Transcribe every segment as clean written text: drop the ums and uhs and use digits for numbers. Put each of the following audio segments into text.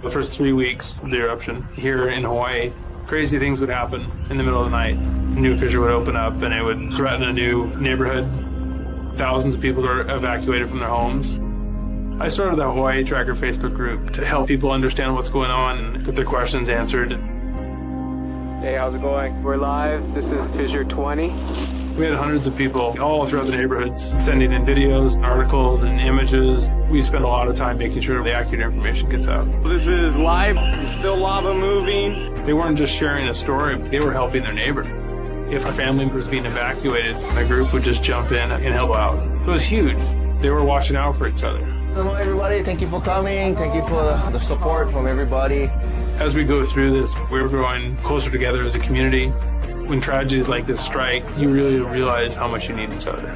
The first 3 weeks of the eruption here in Hawaii, crazy things would happen in the middle of the night. A new fissure would open up and it would threaten a new neighborhood. Thousands of people are evacuated from their homes. I started the Hawaii Tracker Facebook group to help people understand what's going on and get their questions answered. Hey, how's it going? We're live. This is Fissure 20. We had hundreds of people all throughout the neighborhoods sending in videos, articles, and images. We spend a lot of time making sure the accurate information gets out. This is live. There's still lava moving. They weren't just sharing a story, they were helping their neighbor. If a family was being evacuated, my group would just jump in and help out. So it was huge. They were watching out for each other. Hello, everybody. Thank you for coming. Thank you for the support from everybody. As we go through this, we're growing closer together as a community. When tragedies like this strike, you really realize how much you need each other.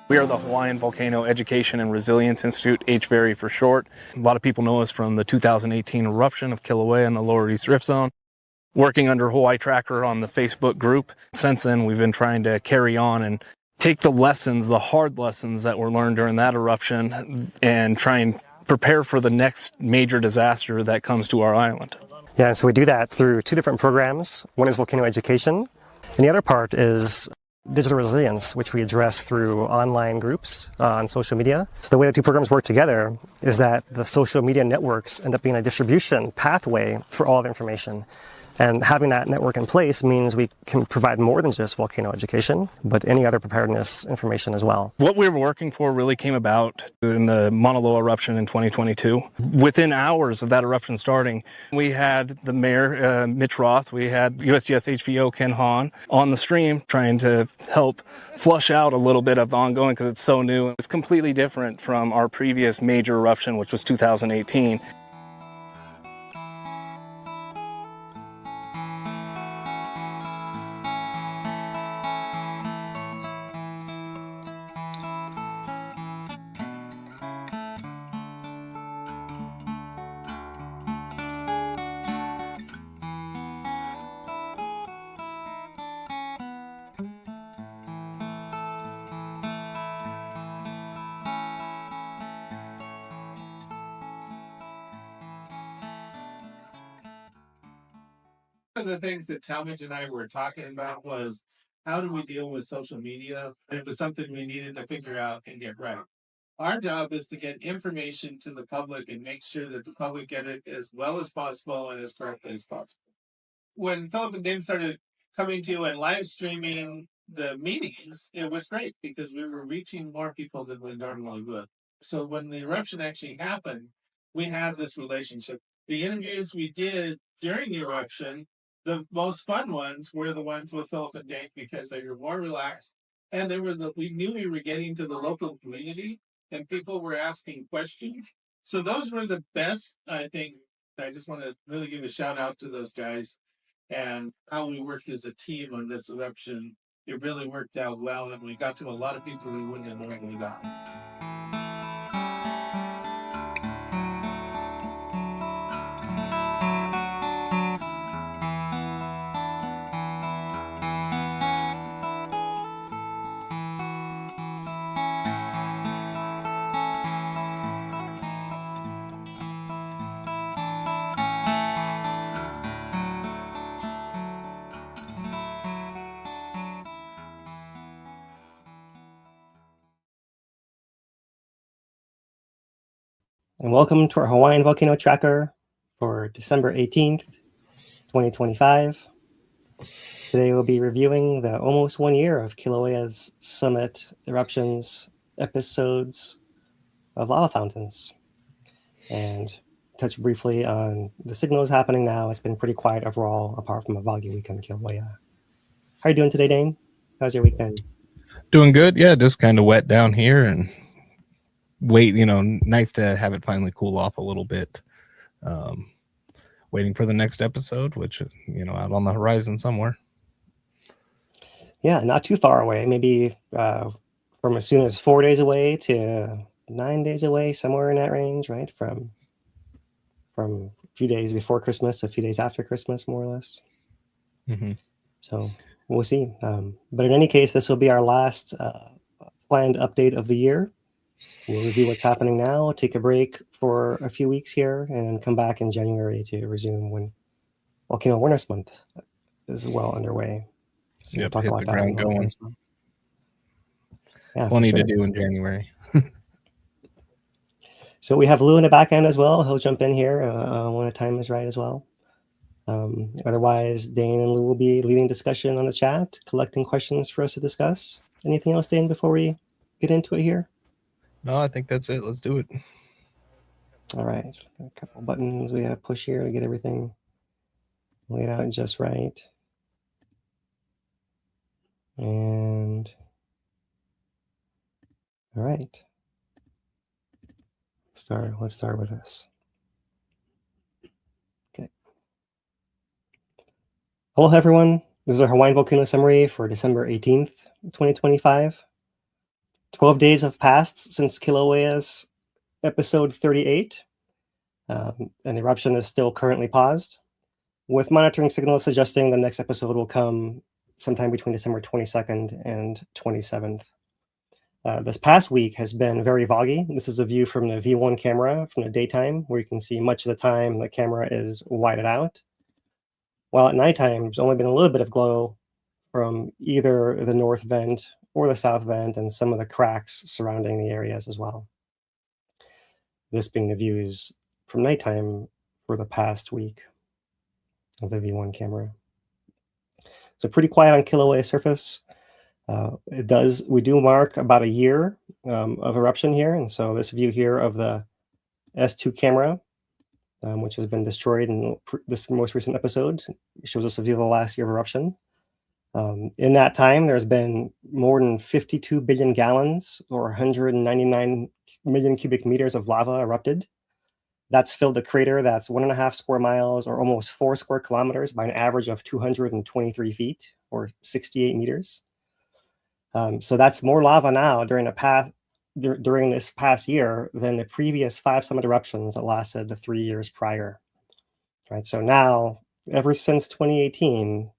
We are the Hawaiian Volcano Education and Resilience Institute, HVERI for short. A lot of people know us from the 2018 eruption of Kīlauea in the Lower East Rift Zone. Working under Hawaii Tracker on the Facebook group. Since then, we've been trying to carry on and take the lessons, the hard lessons that were learned during that eruption and try and prepare for the next major disaster that comes to our island. Yeah, so we do that through two different programs. One is volcano education, and the other part is digital resilience, which we address through online groups on social media. So the way the two programs work together is that the social media networks end up being a distribution pathway for all the information. And having that network in place means we can provide more than just volcano education, but any other preparedness information as well. What we were working for really came about in the Mauna Loa eruption in 2022. Within hours of that eruption starting, we had the mayor, Mitch Roth, we had USGS-HVO Ken Hahn on the stream trying to help flush out a little bit of the ongoing because it's so new. It's completely different from our previous major eruption, which was 2018. One of the things that Talmadge and I were talking about was how do we deal with social media? And it was something we needed to figure out and get right. Our job is to get information to the public and make sure that the public get it as well as possible and as correctly as possible. When Philip and Dane started coming to and live streaming the meetings, it was great because we were reaching more people than we normally would. So when the eruption actually happened, we had this relationship. The interviews we did during the eruption, the most fun ones were the ones with Philip and Dave because they were more relaxed, and we knew we were getting to the local community, and people were asking questions. So those were the best. I think I just want to really give a shout out to those guys and how we worked as a team on this eruption. It really worked out well, and we got to a lot of people we wouldn't have normally gotten. And welcome to our Hawaiian Volcano Tracker for December 18th, 2025. Today we'll be reviewing the almost 1 year of Kilauea's summit eruptions, episodes of lava fountains, and touch briefly on the signals happening now. It's been pretty quiet overall, apart from a Wagyu week on Kilauea. How are you doing today, Dane? How's your week been? Doing good. Yeah, just kind of wet down here and wait, nice to have it finally cool off a little bit. Waiting for the next episode, which, out on the horizon somewhere. Yeah, not too far away. Maybe from as soon as 4 days away to 9 days away, somewhere in that range, right? From a few days before Christmas to a few days after Christmas, more or less. Mm-hmm. So we'll see. But in any case, this will be our last planned update of the year. We'll review what's happening now, take a break for a few weeks here, and then come back in January to resume when Volcano Awareness Month is well underway. So Yep, we'll talk hit about the that ground a little bit going. as well. Yeah, Plenty for to sure. do in January. So we have Lou in the back end as well. He'll jump in here when the time is right as well. Otherwise, Dane and Lou will be leading discussion on the chat, collecting questions for us to discuss. Anything else, Dane, before we get into it here? No, I think that's it. Let's do it. All right. A couple buttons we got to push here to get everything laid out just right. And all right. Let's start with this. Okay. Hello, everyone. This is our Hawaiian Volcano summary for December 18th, 2025. 12 days have passed since Kīlauea's episode 38. An eruption is still currently paused, with monitoring signals suggesting the next episode will come sometime between December 22nd and 27th. This past week has been very foggy. This is a view from the V1 camera from the daytime, where you can see much of the time the camera is whited out. While at nighttime, there's only been a little bit of glow from either the north vent or the south vent and some of the cracks surrounding the areas as well. This being the views from nighttime for the past week of the V1 camera. So pretty quiet on Kilauea surface. We do mark about a year of eruption here. And so this view here of the S2 camera, which has been destroyed in this most recent episode, shows us a view of the last year of eruption. In that time, there's been more than 52 billion gallons or 199 million cubic meters of lava erupted. That's filled a crater that's 1.5 square miles or almost 4 square kilometers by an average of 223 feet or 68 meters. So that's more lava now during this past year than the previous 5 summit eruptions that lasted the 3 years prior. Right. So now, ever since 2018,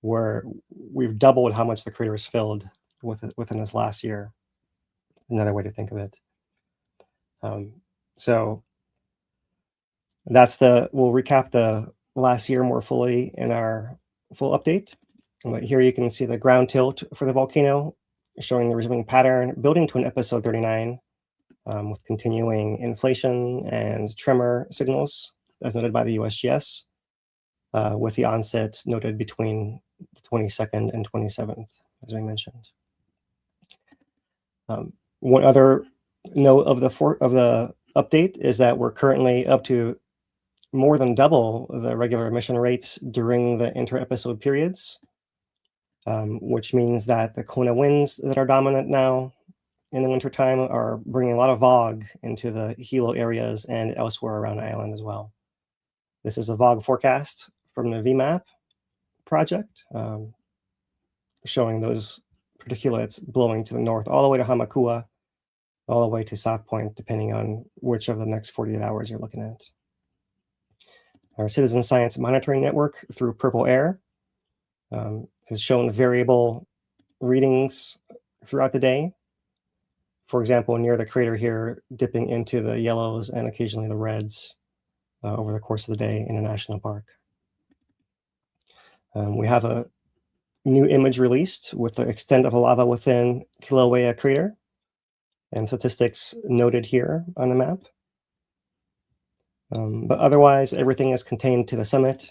we've doubled how much the crater is filled within this last year. Another way to think of it. So we'll recap the last year more fully in our full update. But here you can see the ground tilt for the volcano, showing the resuming pattern, building to an episode 39, with continuing inflation and tremor signals, as noted by the USGS, with the onset noted between the 22nd and 27th, as we mentioned. One other note of the update is that we're currently up to more than double the regular emission rates during the inter-episode periods, which means that the Kona winds that are dominant now in the wintertime are bringing a lot of VOG into the Hilo areas and elsewhere around the island as well. This is a VOG forecast from the VMAP project, showing those particulates blowing to the north all the way to Hamakua, all the way to South Point, depending on which of the next 48 hours you're looking at. Our citizen science monitoring network through Purple Air has shown variable readings throughout the day. For example, near the crater here, dipping into the yellows and occasionally the reds over the course of the day in a national park. We have a new image released with the extent of the lava within Kilauea crater and statistics noted here on the map. But otherwise, everything is contained to the summit,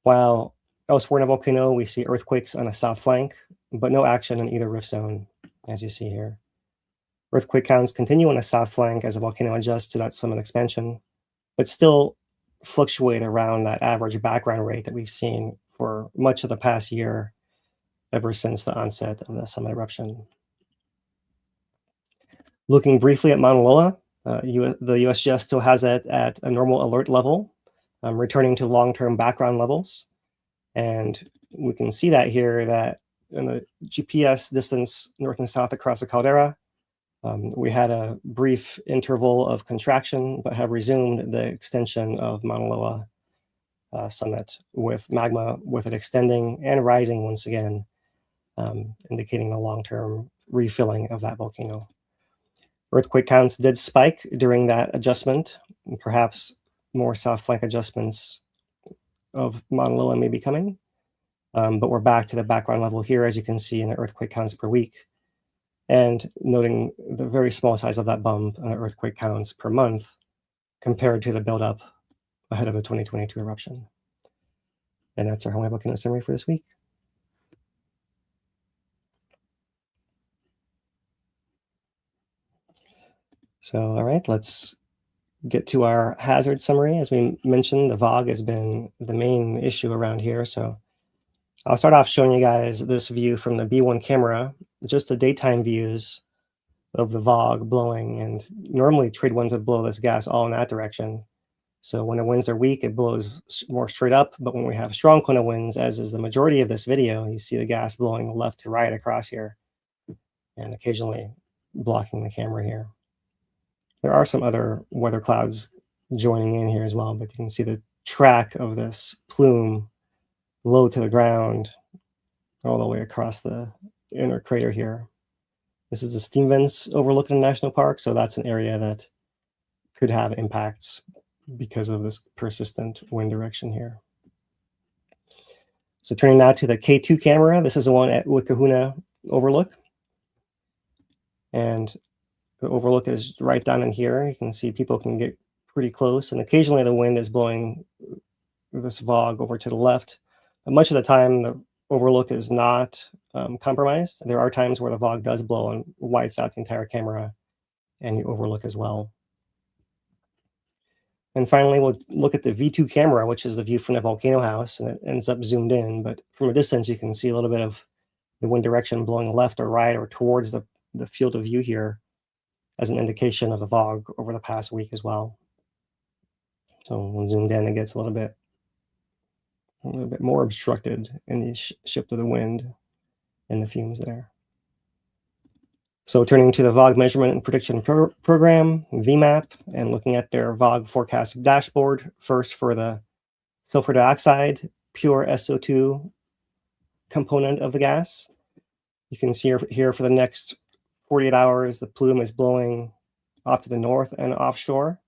while elsewhere in the volcano, we see earthquakes on the south flank, but no action in either rift zone, as you see here. Earthquake counts continue on the south flank as the volcano adjusts to that summit expansion, but still fluctuate around that average background rate that we've seen for much of the past year ever since the onset of the summit eruption. Looking briefly at Mauna Loa, the USGS still has it at a normal alert level, returning to long-term background levels. And we can see that here, that in the GPS distance north and south across the caldera, we had a brief interval of contraction, but have resumed the extension of Mauna Loa summit, with magma with it extending and rising once again, indicating the long-term refilling of that volcano. Earthquake counts did spike during that adjustment, and perhaps more south flank adjustments of Mauna Loa may be coming, but we're back to the background level here, as you can see in the earthquake counts per week. And noting the very small size of that bump on the earthquake counts per month compared to the buildup ahead of the 2022 eruption. And that's our Hawaiian Volcano summary for this week. So, all right, let's get to our hazard summary. As we mentioned, the VOG has been the main issue around here. So I'll start off showing you guys this view from the B1 camera, just the daytime views of the VOG blowing. And normally trade winds would blow this gas all in that direction. So when the winds are weak, it blows more straight up. But when we have strong Kona winds, as is the majority of this video, you see the gas blowing left to right across here and occasionally blocking the camera here. There are some other weather clouds joining in here as well, but you can see the track of this plume low to the ground all the way across the inner crater here. This is the steam vents overlooking the national park, so that's an area that could have impacts because of this persistent wind direction here. So turning now to the K2 camera, this is the one at Wikahuna Overlook. And the overlook is right down in here. You can see people can get pretty close, and occasionally the wind is blowing this VOG over to the left. But much of the time, the overlook is not compromised. There are times where the VOG does blow and whites out the entire camera and the overlook as well. And finally, we'll look at the V2 camera, which is the view from the volcano house, and it ends up zoomed in. But from a distance, you can see a little bit of the wind direction blowing left or right or towards the field of view here, as an indication of the VOG over the past week as well. So when zoomed in, it gets a little bit more obstructed in the shift of the wind and the fumes there. So turning to the VOG measurement and prediction program, VMAP, and looking at their VOG forecast dashboard, first for the sulfur dioxide, pure SO2 component of the gas. You can see here for the next 48 hours, the plume is blowing off to the north and offshore.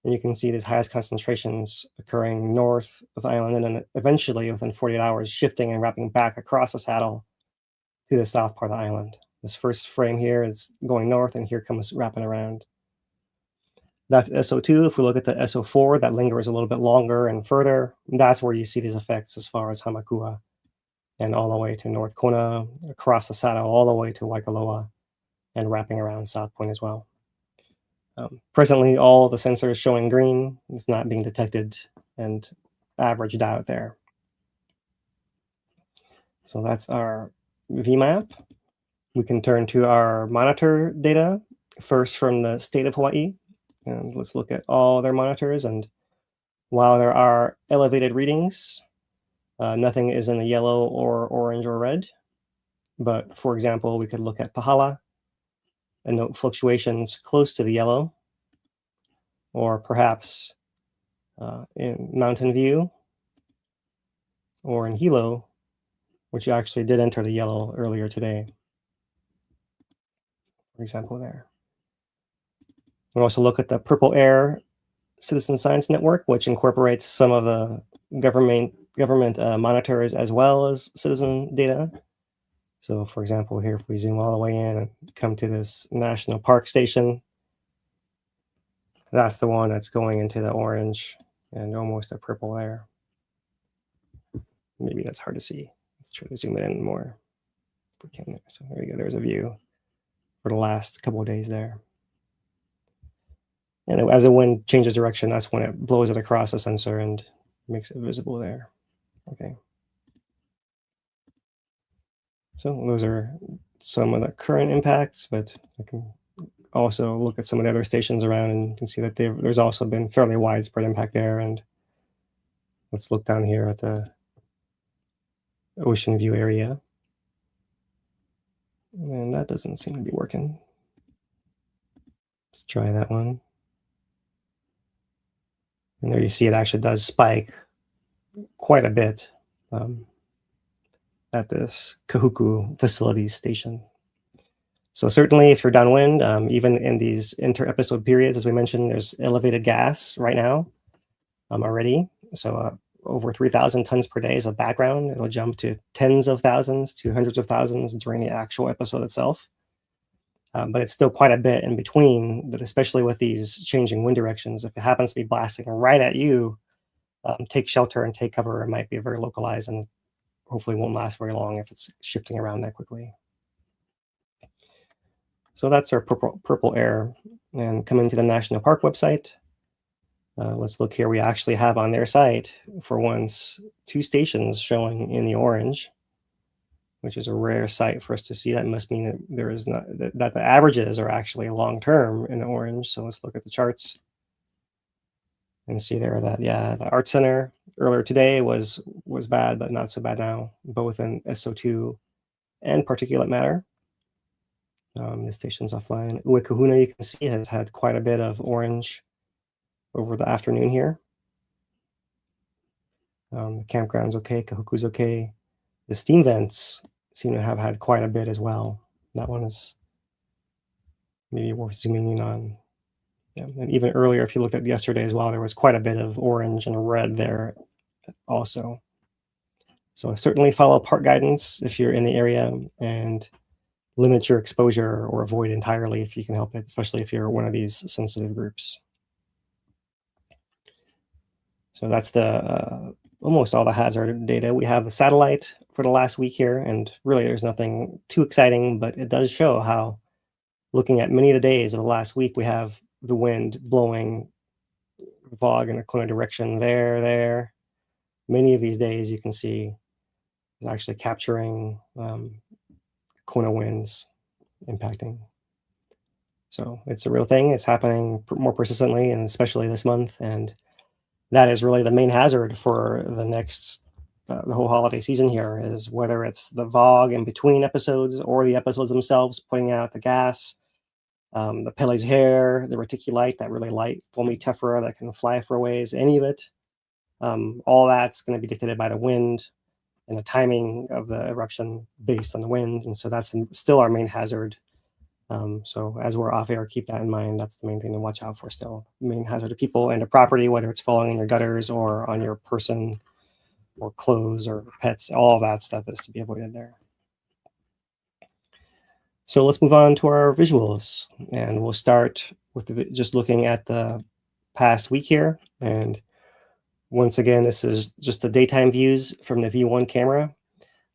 And you can see these highest concentrations occurring north of the island, and then eventually within 48 hours, shifting and wrapping back across the saddle to the south part of the island. This first frame here is going north, and here comes wrapping around. That's SO2. If we look at the SO4, that lingers a little bit longer and further. That's where you see these effects as far as Hamakua and all the way to North Kona, across the saddle, all the way to Waikoloa, and wrapping around South Point as well. Presently, all the sensors showing green. It's not being detected and averaged out there. So that's our VMAP. We can turn to our monitor data, first from the state of Hawaii. And let's look at all their monitors. And while there are elevated readings, nothing is in the yellow or orange or red. But for example, we could look at Pahala and note fluctuations close to the yellow, or perhaps in Mountain View or in Hilo, which actually did enter the yellow earlier today, for example there. We'll also look at the Purple Air Citizen Science Network, which incorporates some of the government monitors as well as citizen data. So for example, here, if we zoom all the way in and come to this national park station, that's the one that's going into the orange and almost a purple there. Maybe that's hard to see. Let's try to zoom it in more if we can. So there you go. There's a view for the last couple of days there. And as the wind changes direction, that's when it blows it across the sensor and makes it visible there. Okay. So those are some of the current impacts, but I can also look at some of the other stations around, and you can see that there's also been fairly widespread impact there. And let's look down here at the ocean view area. And that doesn't seem to be working. Let's try that one. And there you see it actually does spike quite a bit at this Kahuku facilities station. So certainly if you're downwind, even in these inter-episode periods, as we mentioned, there's elevated gas right now already. So over 3,000 tons per day is a background. It'll jump to tens of thousands to hundreds of thousands during the actual episode itself. But it's still quite a bit in between, but especially with these changing wind directions. If it happens to be blasting right at you, take shelter and take cover. It might be very localized and hopefully won't last very long if it's shifting around that quickly. So that's our purple air. And coming to the National Park website, let's look here. We actually have on their site, for once, 2 stations showing in the orange, which is a rare sight for us to see. That must mean that there is not that the averages are actually long-term in the orange. So let's look at the charts and see there that, yeah, the Art Center earlier today was bad, but not so bad now, both in SO2 and particulate matter. The station's offline. Uekahuna, you can see, has had quite a bit of orange over the afternoon here. The campground's okay, Kahuku's okay. The steam vents seem to have had quite a bit as well. That one is maybe worth zooming in on. Yeah, and even earlier, if you looked at yesterday as well, there was quite a bit of orange and red there also. So certainly follow park guidance if you're in the area, and limit your exposure or avoid entirely if you can help it, especially if you're one of these sensitive groups. So that's the almost all the hazard data. We have a satellite for the last week here, and really there's nothing too exciting, but it does show how, looking at many of the days of the last week, we have the wind blowing fog in a Kona direction there. Many of these days you can see is actually capturing Kona winds impacting. So it's a real thing. It's happening more persistently, and especially this month. And that is really the main hazard for the next, the whole holiday season here, is whether it's the fog in between episodes or the episodes themselves putting out the gas, the Pele's hair, the reticulite, that really light foamy tephra that can fly for a ways, any of it. All that's going to be dictated by the wind and the timing of the eruption based on the wind. And so that's still our main hazard. So as we're off air, keep that in mind. That's the main thing to watch out for still. Main hazard to people and to property, whether it's falling in your gutters or on your person or clothes or pets, all of that stuff is to be avoided there. So let's move on to our visuals, and we'll start with just looking at the past week here. And once again, this is just the daytime views from the V1 camera.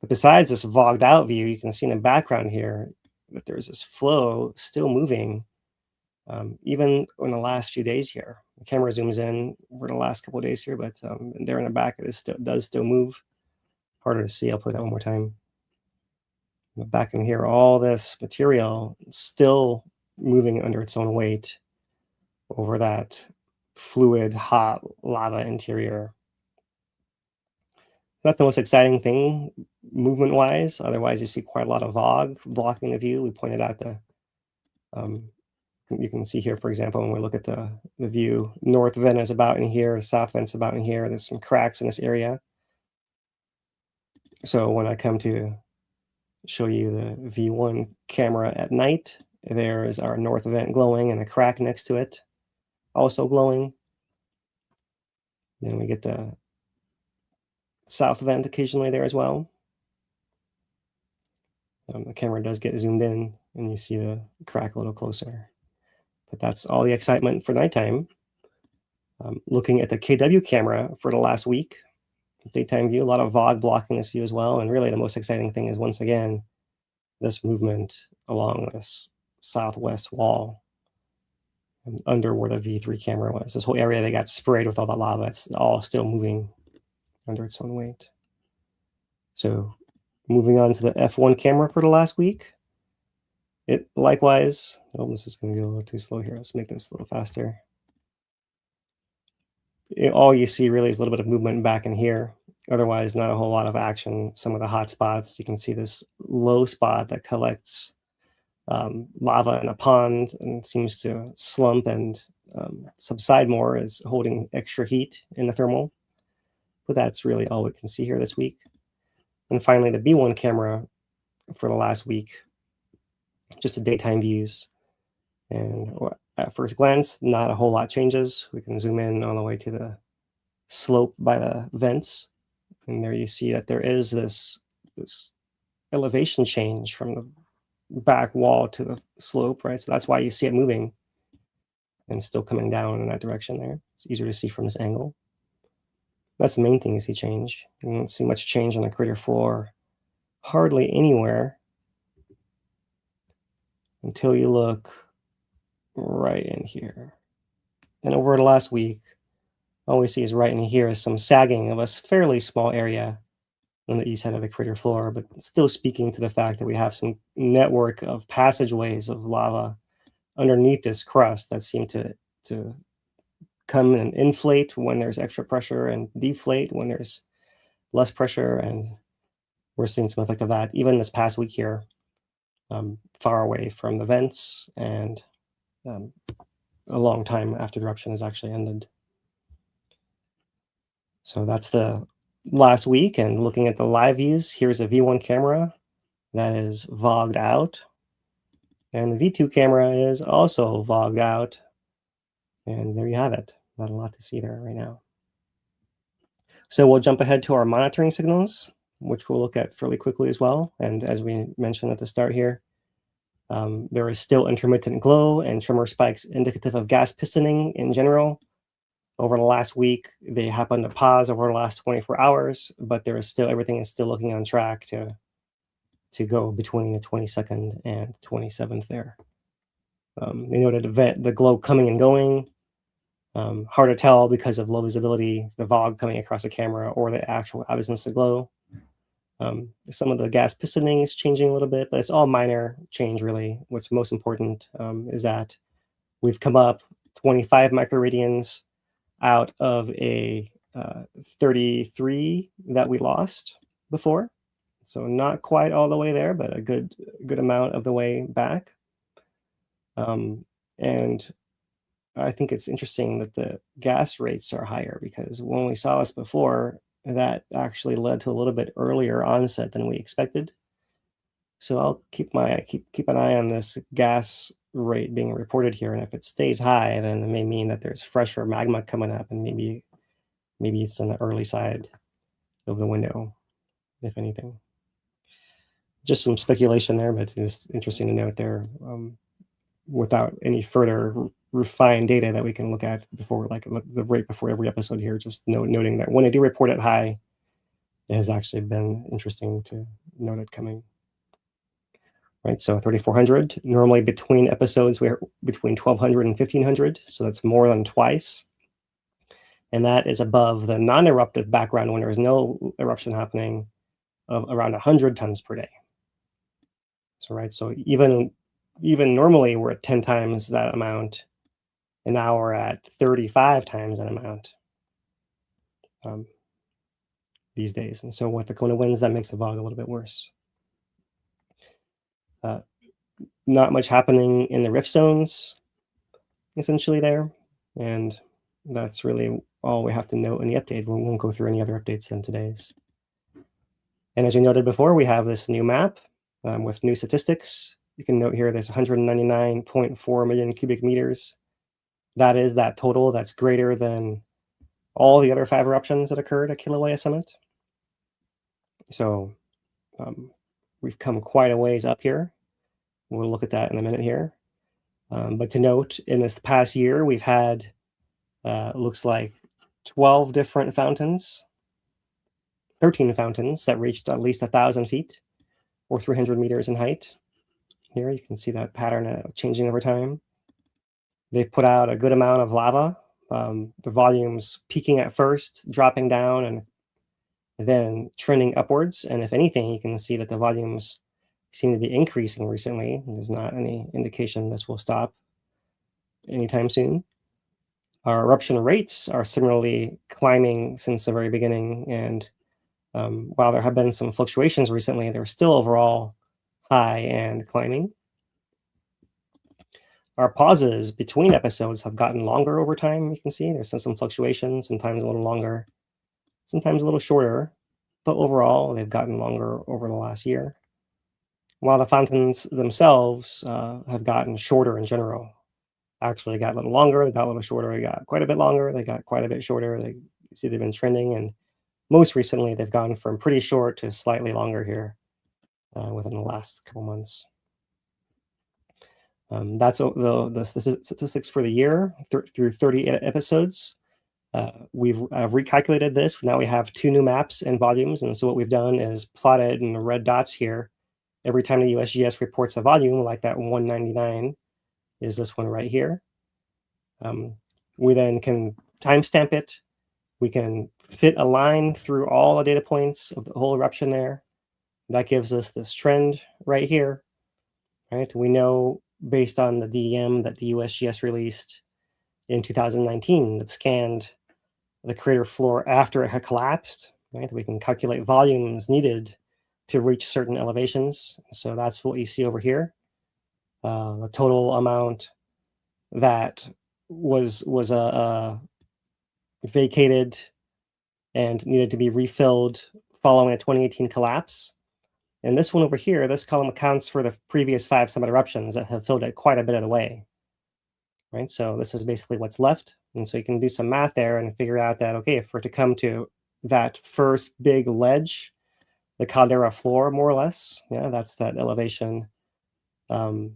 But besides this fogged out view, you can see in the background here that there's this flow still moving, even in the last few days here. The camera zooms in over the last couple of days here, but there in the back, it does still move. Harder to see. I'll play that one more time. But back in here, all this material still moving under its own weight over that fluid, hot lava interior. That's the most exciting thing movement-wise. Otherwise, you see quite a lot of fog blocking the view. We pointed out the, you can see here, for example, when we look at the view, north vent is about in here, south vent's about in here. There's some cracks in this area. So when I come to show you the V1 camera at night, there is our north vent glowing and a crack next to it also glowing. Then we get the south vent occasionally there as well. The camera does get zoomed in and you see the crack a little closer. But that's all the excitement for nighttime. Looking at the KW camera for the last week, daytime view, a lot of fog blocking this view as well. And really the most exciting thing is, once again, this movement along this southwest wall under where the V3 camera was. This whole area, they got sprayed with all the lava. It's all still moving under its own weight. So Moving on to the F1 camera for the last week. It likewise, oh, this is going to be a little too slow here. Let's make this a little faster. All you see really is a little bit of movement back in here. Otherwise, not a whole lot of action. Some of the hot spots, you can see this low spot that collects lava in a pond and seems to slump and subside more, is holding extra heat in the thermal. But that's really all we can see here this week. And finally, the B1 camera for the last week, just the daytime views. And at first glance, not a whole lot changes. We can zoom in all the way to the slope by the vents. And there you see that there is this elevation change from the back wall to the slope, right? So that's why you see it moving and still coming down in that direction there. It's easier to see from this angle. That's the main thing you see change. You don't see much change on the crater floor, hardly anywhere, until you look right in here. And over the last week, all we see is right in here is some sagging of a fairly small area on the east side of the crater floor, but still speaking to the fact that we have some network of passageways of lava underneath this crust that seem to come and inflate when there's extra pressure and deflate when there's less pressure. And we're seeing some effect of that even this past week here, far away from the vents and a long time after the eruption has actually ended. So that's the last week. And looking at the live views, here's a V1 camera that is vogged out. And the V2 camera is also vogged out. And there you have it. Not a lot to see there right now. So we'll jump ahead to our monitoring signals, which we'll look at fairly quickly as well. And as we mentioned at the start here, there is still intermittent glow and tremor spikes indicative of gas pistoning in general. Over the last week, they happened to pause over the last 24 hours, but there is still, everything is still looking on track to go between the 22nd and 27th there. They noted the glow coming and going. Hard to tell because of low visibility, the fog coming across the camera, or the actual absence of glow. Some of the gas pistoning is changing a little bit, but it's all minor change really. What's most important is that we've come up 25 microradians out of a 33 that we lost before. So not quite all the way there, but a good amount of the way back. And I think it's interesting that the gas rates are higher, because when we saw this before, that actually led to a little bit earlier onset than we expected. So I'll keep an eye on this gas rate being reported here, and if it stays high, then it may mean that there's fresher magma coming up, and maybe it's on the early side of the window, if anything. Just some speculation there, but it's interesting to note there, without any further refined data that we can look at before, like the rate before every episode here, just noting that when I do report it high, it has actually been interesting to note it coming. Right, so 3,400, normally between episodes, we're between 1,200 and 1,500, so that's more than twice. And that is above the non-eruptive background when there is no eruption happening of around 100 tons per day. So, right, so even normally we're at 10 times that amount, and now we're at 35 times that amount these days. And so with the Kona winds, that makes the fog a little bit worse. Not much happening in the rift zones, essentially there. And that's really all we have to note in the update. We won't go through any other updates than today's. And as we noted before, we have this new map with new statistics. You can note here there's 199.4 million cubic meters. That is that total that's greater than all the other 5 eruptions that occurred at Kīlauea Summit. So we've come quite a ways up here. We'll look at that in a minute here. But to note, in this past year, we've had, looks like 12 different fountains, 13 fountains that reached at least 1,000 feet or 300 meters in height. Here you can see that pattern changing over time. They've put out a good amount of lava. The volumes peaking at first, dropping down, and then trending upwards. And if anything, you can see that the volumes seem to be increasing recently. There's not any indication this will stop anytime soon. Our eruption rates are similarly climbing since the very beginning. And while there have been some fluctuations recently, they're still overall high and climbing. Our pauses between episodes have gotten longer over time. You can see there's some fluctuations, sometimes a little longer, sometimes a little shorter, but overall they've gotten longer over the last year. While the fountains themselves have gotten shorter in general. Actually, they got a little longer, they got a little shorter, they got quite a bit longer, they got quite a bit shorter. They see they've been trending, and most recently they've gone from pretty short to slightly longer here within the last couple months. That's the statistics for the year through 30 episodes. We've recalculated this. Now we have 2 new maps and volumes. And so what we've done is plotted in the red dots here. Every time the USGS reports a volume, like that 199 is this one right here. We then can timestamp it. We can fit a line through all the data points of the whole eruption there. That gives us this trend right here. Right? We know based on the DEM that the USGS released in 2019 that scanned the crater floor after it had collapsed. Right? We can calculate volumes needed to reach certain elevations. So that's what you see over here. The total amount that was vacated and needed to be refilled following a 2018 collapse. And this one over here, this column accounts for the previous 5 summit eruptions that have filled it quite a bit of the way. Right, so this is basically what's left. And so you can do some math there and figure out that, okay, for it to come to that first big ledge, the caldera floor, more or less, yeah, that's that elevation. I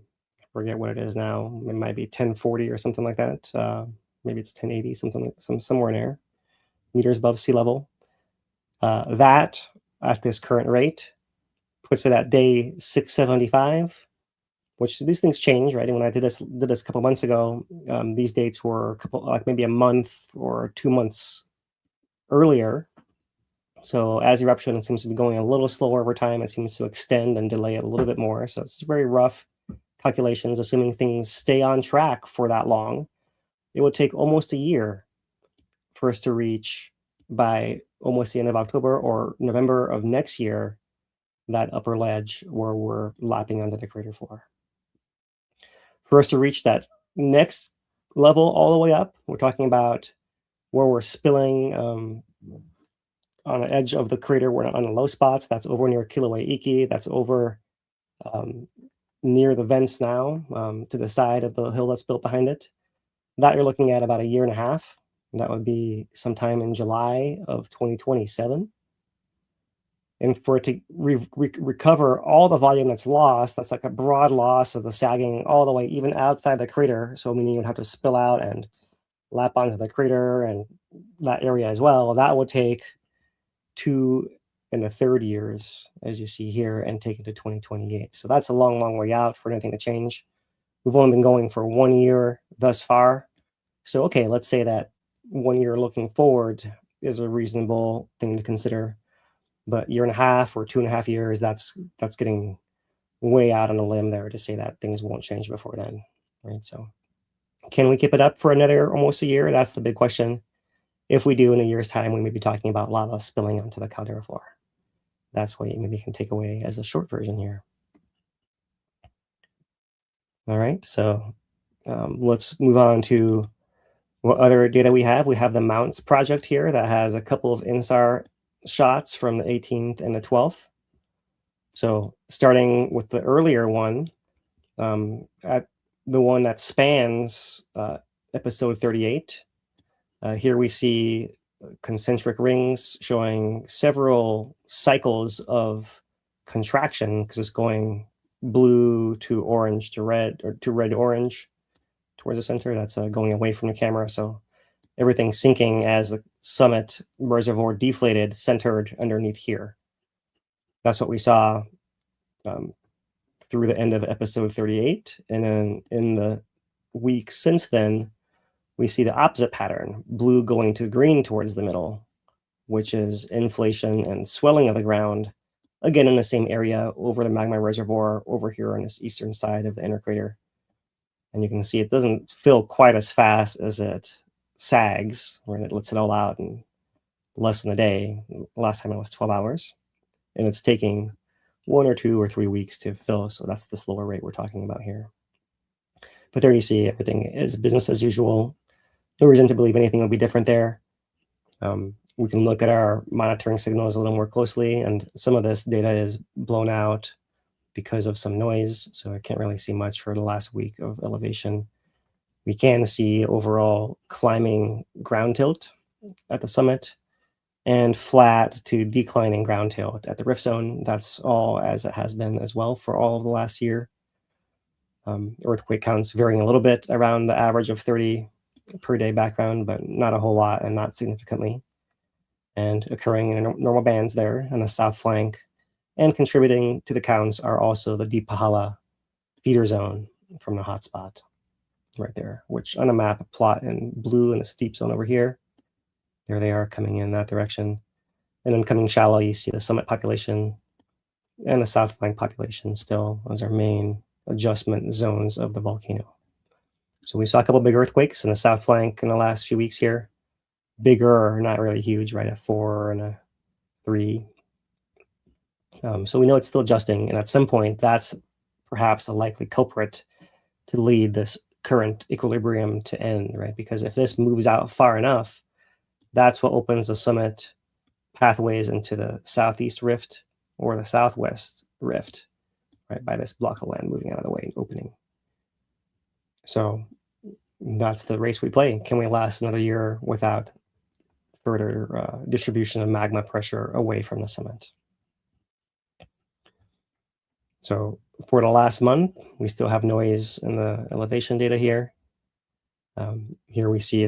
forget what it is now. It might be 1040 or something like that. Maybe it's 1080, somewhere in there, meters above sea level. That at this current rate puts it at day 675, which these things change, right? And when I did this a couple months ago, these dates were maybe a month or 2 months earlier. So as eruption seems to be going a little slower over time, it seems to extend and delay it a little bit more. So it's very rough calculations, assuming things stay on track for that long. It would take almost a year for us to reach by almost the end of October or November of next year that upper ledge where we're lapping onto the crater floor. For us to reach that next level all the way up, we're talking about where we're spilling on the edge of the crater. We're on the low spots. That's over near Kīlauea. That's over near the vents now, to the side of the hill that's built behind it. That you're looking at about a year and a half. And that would be sometime in July of 2027. And for it to recover all the volume that's lost, that's like a broad loss of the sagging all the way even outside the crater. So meaning you'd have to spill out and lap onto the crater and that area as well. That would take 2 1/3 years, as you see here, and take it to 2028. So that's a long, long way out for anything to change. We've only been going for 1 year thus far. So, okay, let's say that 1 year looking forward is a reasonable thing to consider. But 1.5 or 2.5 years, that's getting way out on a limb there to say that things won't change before then, right? So can we keep it up for another almost a year? That's the big question. If we do in a year's time, we may be talking about lava spilling onto the caldera floor. That's what you maybe can take away as a short version here. All right, so let's move on to what other data we have. We have the Mounts project here that has a couple of INSAR shots from the 18th and the 12th. So starting with the earlier one, at the one that spans episode 38, here we see concentric rings showing several cycles of contraction because it's going blue to orange to red, or to red to orange towards the center. That's going away from the camera. So everything sinking as the summit reservoir deflated, centered underneath here. That's what we saw through the end of episode 38. And then in the week since then, we see the opposite pattern, blue going to green towards the middle. which is inflation and swelling of the ground, again in the same area over the magma reservoir over here on this eastern side of the inner crater. And you can see it doesn't fill quite as fast as it sags, when it lets it all out in less than a day. Last time it was 12 hours. And it's taking 1 or 2 or 3 weeks to fill, so that's the slower rate we're talking about here. But there you see everything is business as usual. No reason to believe anything will be different there. We can look at our monitoring signals a little more closely, and some of this data is blown out because of some noise, so I can't really see much for the last week of elevation. We can see overall climbing ground tilt at the summit and flat to declining ground tilt at the rift zone. That's all as it has been as well for all of the last year. Earthquake counts varying a little bit around the average of 30 per day background, but not a whole lot and not significantly. And occurring in normal bands there on the south flank. And contributing to the counts are also the Deep Pahala feeder zone from the hotspot right there, which on a map plot in blue in the steep zone over here. There they are coming in that direction. And then coming shallow, you see the summit population and the south flank population still as our main adjustment zones of the volcano. So we saw a couple big earthquakes in the south flank in the last few weeks here. Bigger, not really huge, right at 4 and a 3. So we know it's still adjusting, and at some point, that's perhaps a likely culprit to lead this current equilibrium to end, right? Because if this moves out far enough, that's what opens the summit pathways into the southeast rift or the southwest rift, right? By this block of land moving out of the way and opening. So that's the race we play. Can we last another year without further distribution of magma pressure away from the summit? So for the last month, we still have noise in the elevation data here. Here we see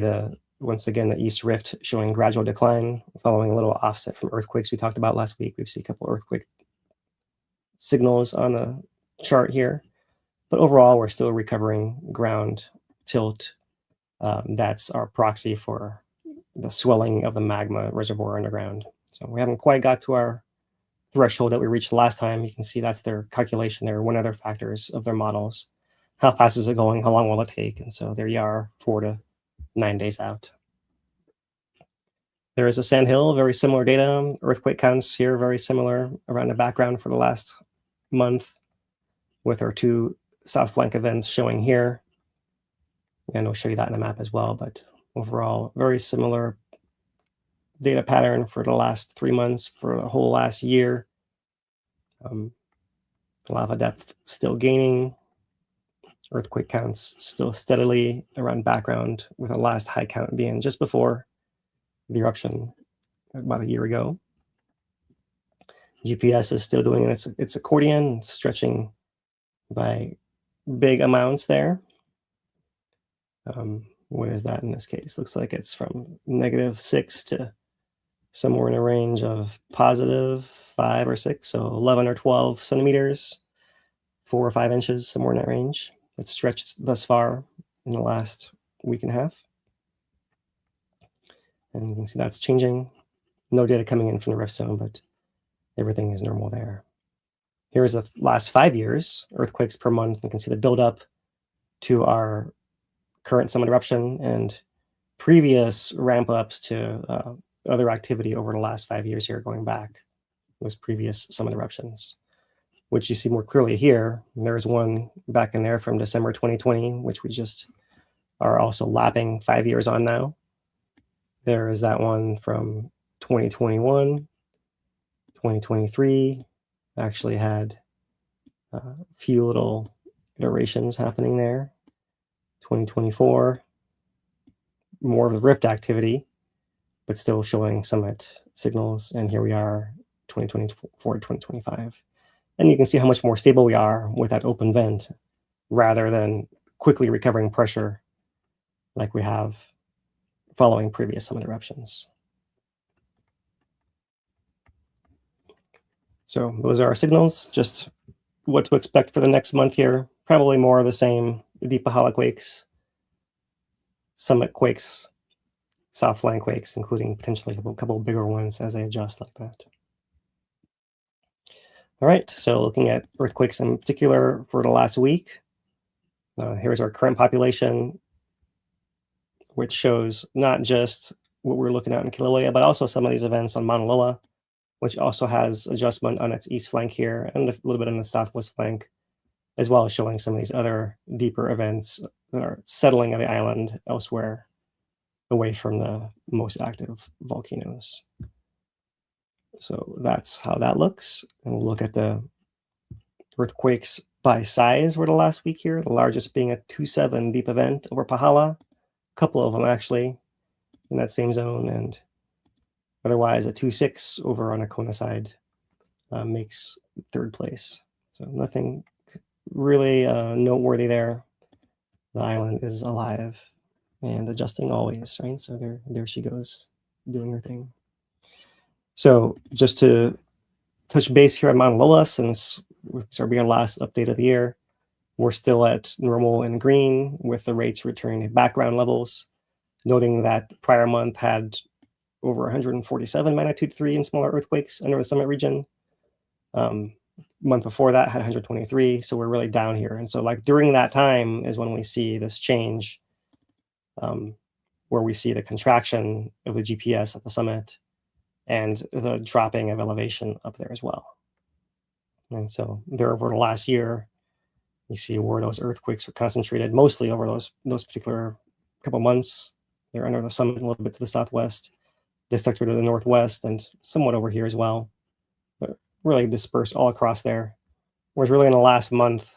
once again, the East Rift showing gradual decline, following a little offset from earthquakes we talked about last week. We've seen a couple earthquake signals on the chart here, but overall, we're still recovering ground tilt. That's our proxy for the swelling of the magma reservoir underground. So we haven't quite got to our threshold that we reached last time. You can see that's their calculation there, one of their factors of their models. How fast is it going? How long will it take? And so there you are, 4 to 9 days out. There is a sandhill, very similar data. Earthquake counts here, very similar around the background for the last month, with our 2 south flank events showing here. And I'll show you that in the map as well, but overall, very similar data pattern for the last 3 months, for the whole last year. Lava depth still gaining. Earthquake counts still steadily around background, with the last high count being just before the eruption about a year ago. GPS is still doing its accordion, stretching by big amounts there. What is that in this case? Looks like it's from -6 to somewhere in a range of +5 or 6, so 11 or 12 centimeters, 4 or 5 inches, somewhere in that range. It's stretched thus far in the last week and a half. And you can see that's changing. No data coming in from the rift zone, but everything is normal there. Here's the last 5 years, earthquakes per month. You can see the buildup to our current summit eruption and previous ramp ups to other activity over the last 5 years here, going back those previous summit eruptions, which you see more clearly here. There's one back in there from December 2020, which we just are also lapping 5 years on now. There is that one from 2021, 2023, actually had a few little iterations happening there. 2024, more of the rift activity, but still showing summit signals. And here we are, 2024 to 2025. And you can see how much more stable we are with that open vent rather than quickly recovering pressure like we have following previous summit eruptions. So those are our signals, just what to expect for the next month here. Probably more of the same, Deep Pahala quakes, summit quakes, soft flank quakes, including potentially a couple of bigger ones as they adjust like that. All right, so looking at earthquakes in particular for the last week, here's our current population, which shows not just what we're looking at in Kīlauea, but also some of these events on Mauna Loa, which also has adjustment on its east flank here and a little bit on the southwest flank, as well as showing some of these other deeper events that are settling on the island elsewhere, away from the most active volcanoes. So that's how that looks. And we'll look at the earthquakes by size for the last week here, the largest being a 2.7 deep event over Pahala, a couple of them actually in that same zone, and otherwise a 2.6 over on Akona side makes third place. So nothing really noteworthy there. The island is alive and adjusting always, right? So there she goes, doing her thing. So just to touch base here on Mauna Loa, since we're being our last update of the year, we're still at normal and green with the rates returning to background levels, noting that prior month had over 147 magnitude 3 and smaller earthquakes under the summit region. Month before that had 123, so we're really down here. And so like during that time is when we see this change, where we see the contraction of the GPS at the summit and the dropping of elevation up there as well. And so there over the last year, you see where those earthquakes are concentrated mostly over those particular couple months. They're under the summit, a little bit to the southwest, this sector to the northwest, and somewhat over here as well, but really dispersed all across there. Whereas really in the last month,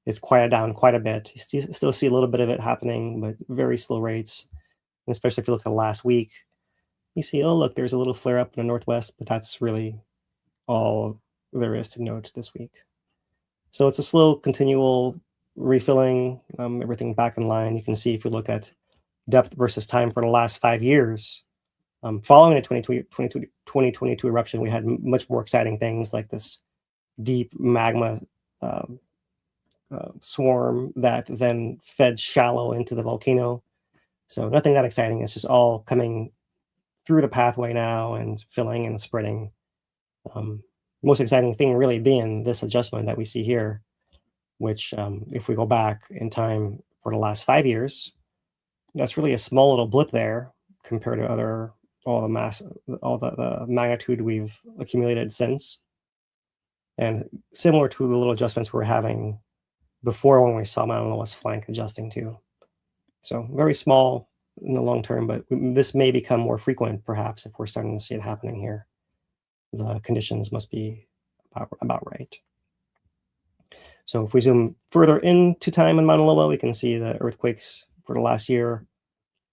it's quieted down quite a bit. You still see a little bit of it happening, but very slow rates. And especially if you look at the last week, you see, oh, look, there's a little flare up in the northwest, but that's really all there is to note this week. So it's a slow, continual refilling, everything back in line. You can see if you look at depth versus time for the last 5 years, following the 2022 eruption, we had much more exciting things like this deep magma swarm that then fed shallow into the volcano. So nothing that exciting. It's just all coming through the pathway now and filling and spreading. Most exciting thing really being this adjustment that we see here, which if we go back in time for the last 5 years, that's really a small little blip there compared to all the magnitude we've accumulated since. And similar to the little adjustments we're having before when we saw Mauna Loa's flank adjusting too. So very small in the long term, but this may become more frequent perhaps if we're starting to see it happening here. The conditions must be about right. So if we zoom further into time in Mauna Loa, we can see the earthquakes for the last year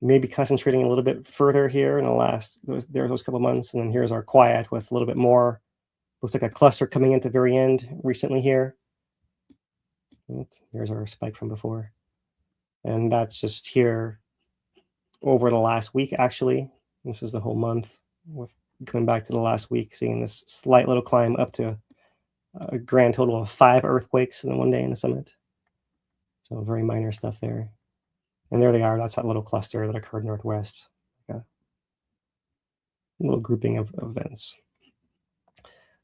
maybe concentrating a little bit further here in the last those couple months, and then here's our quiet with a little bit more. Looks like a cluster coming into the very end recently here. Here's our spike from before, and that's just here over the last week. Actually, this is the whole month. With coming back to the last week, seeing this slight little climb up to a grand total of 5 earthquakes in one day in the summit. So very minor stuff there. And there they are. That's that little cluster that occurred northwest. A little grouping of events.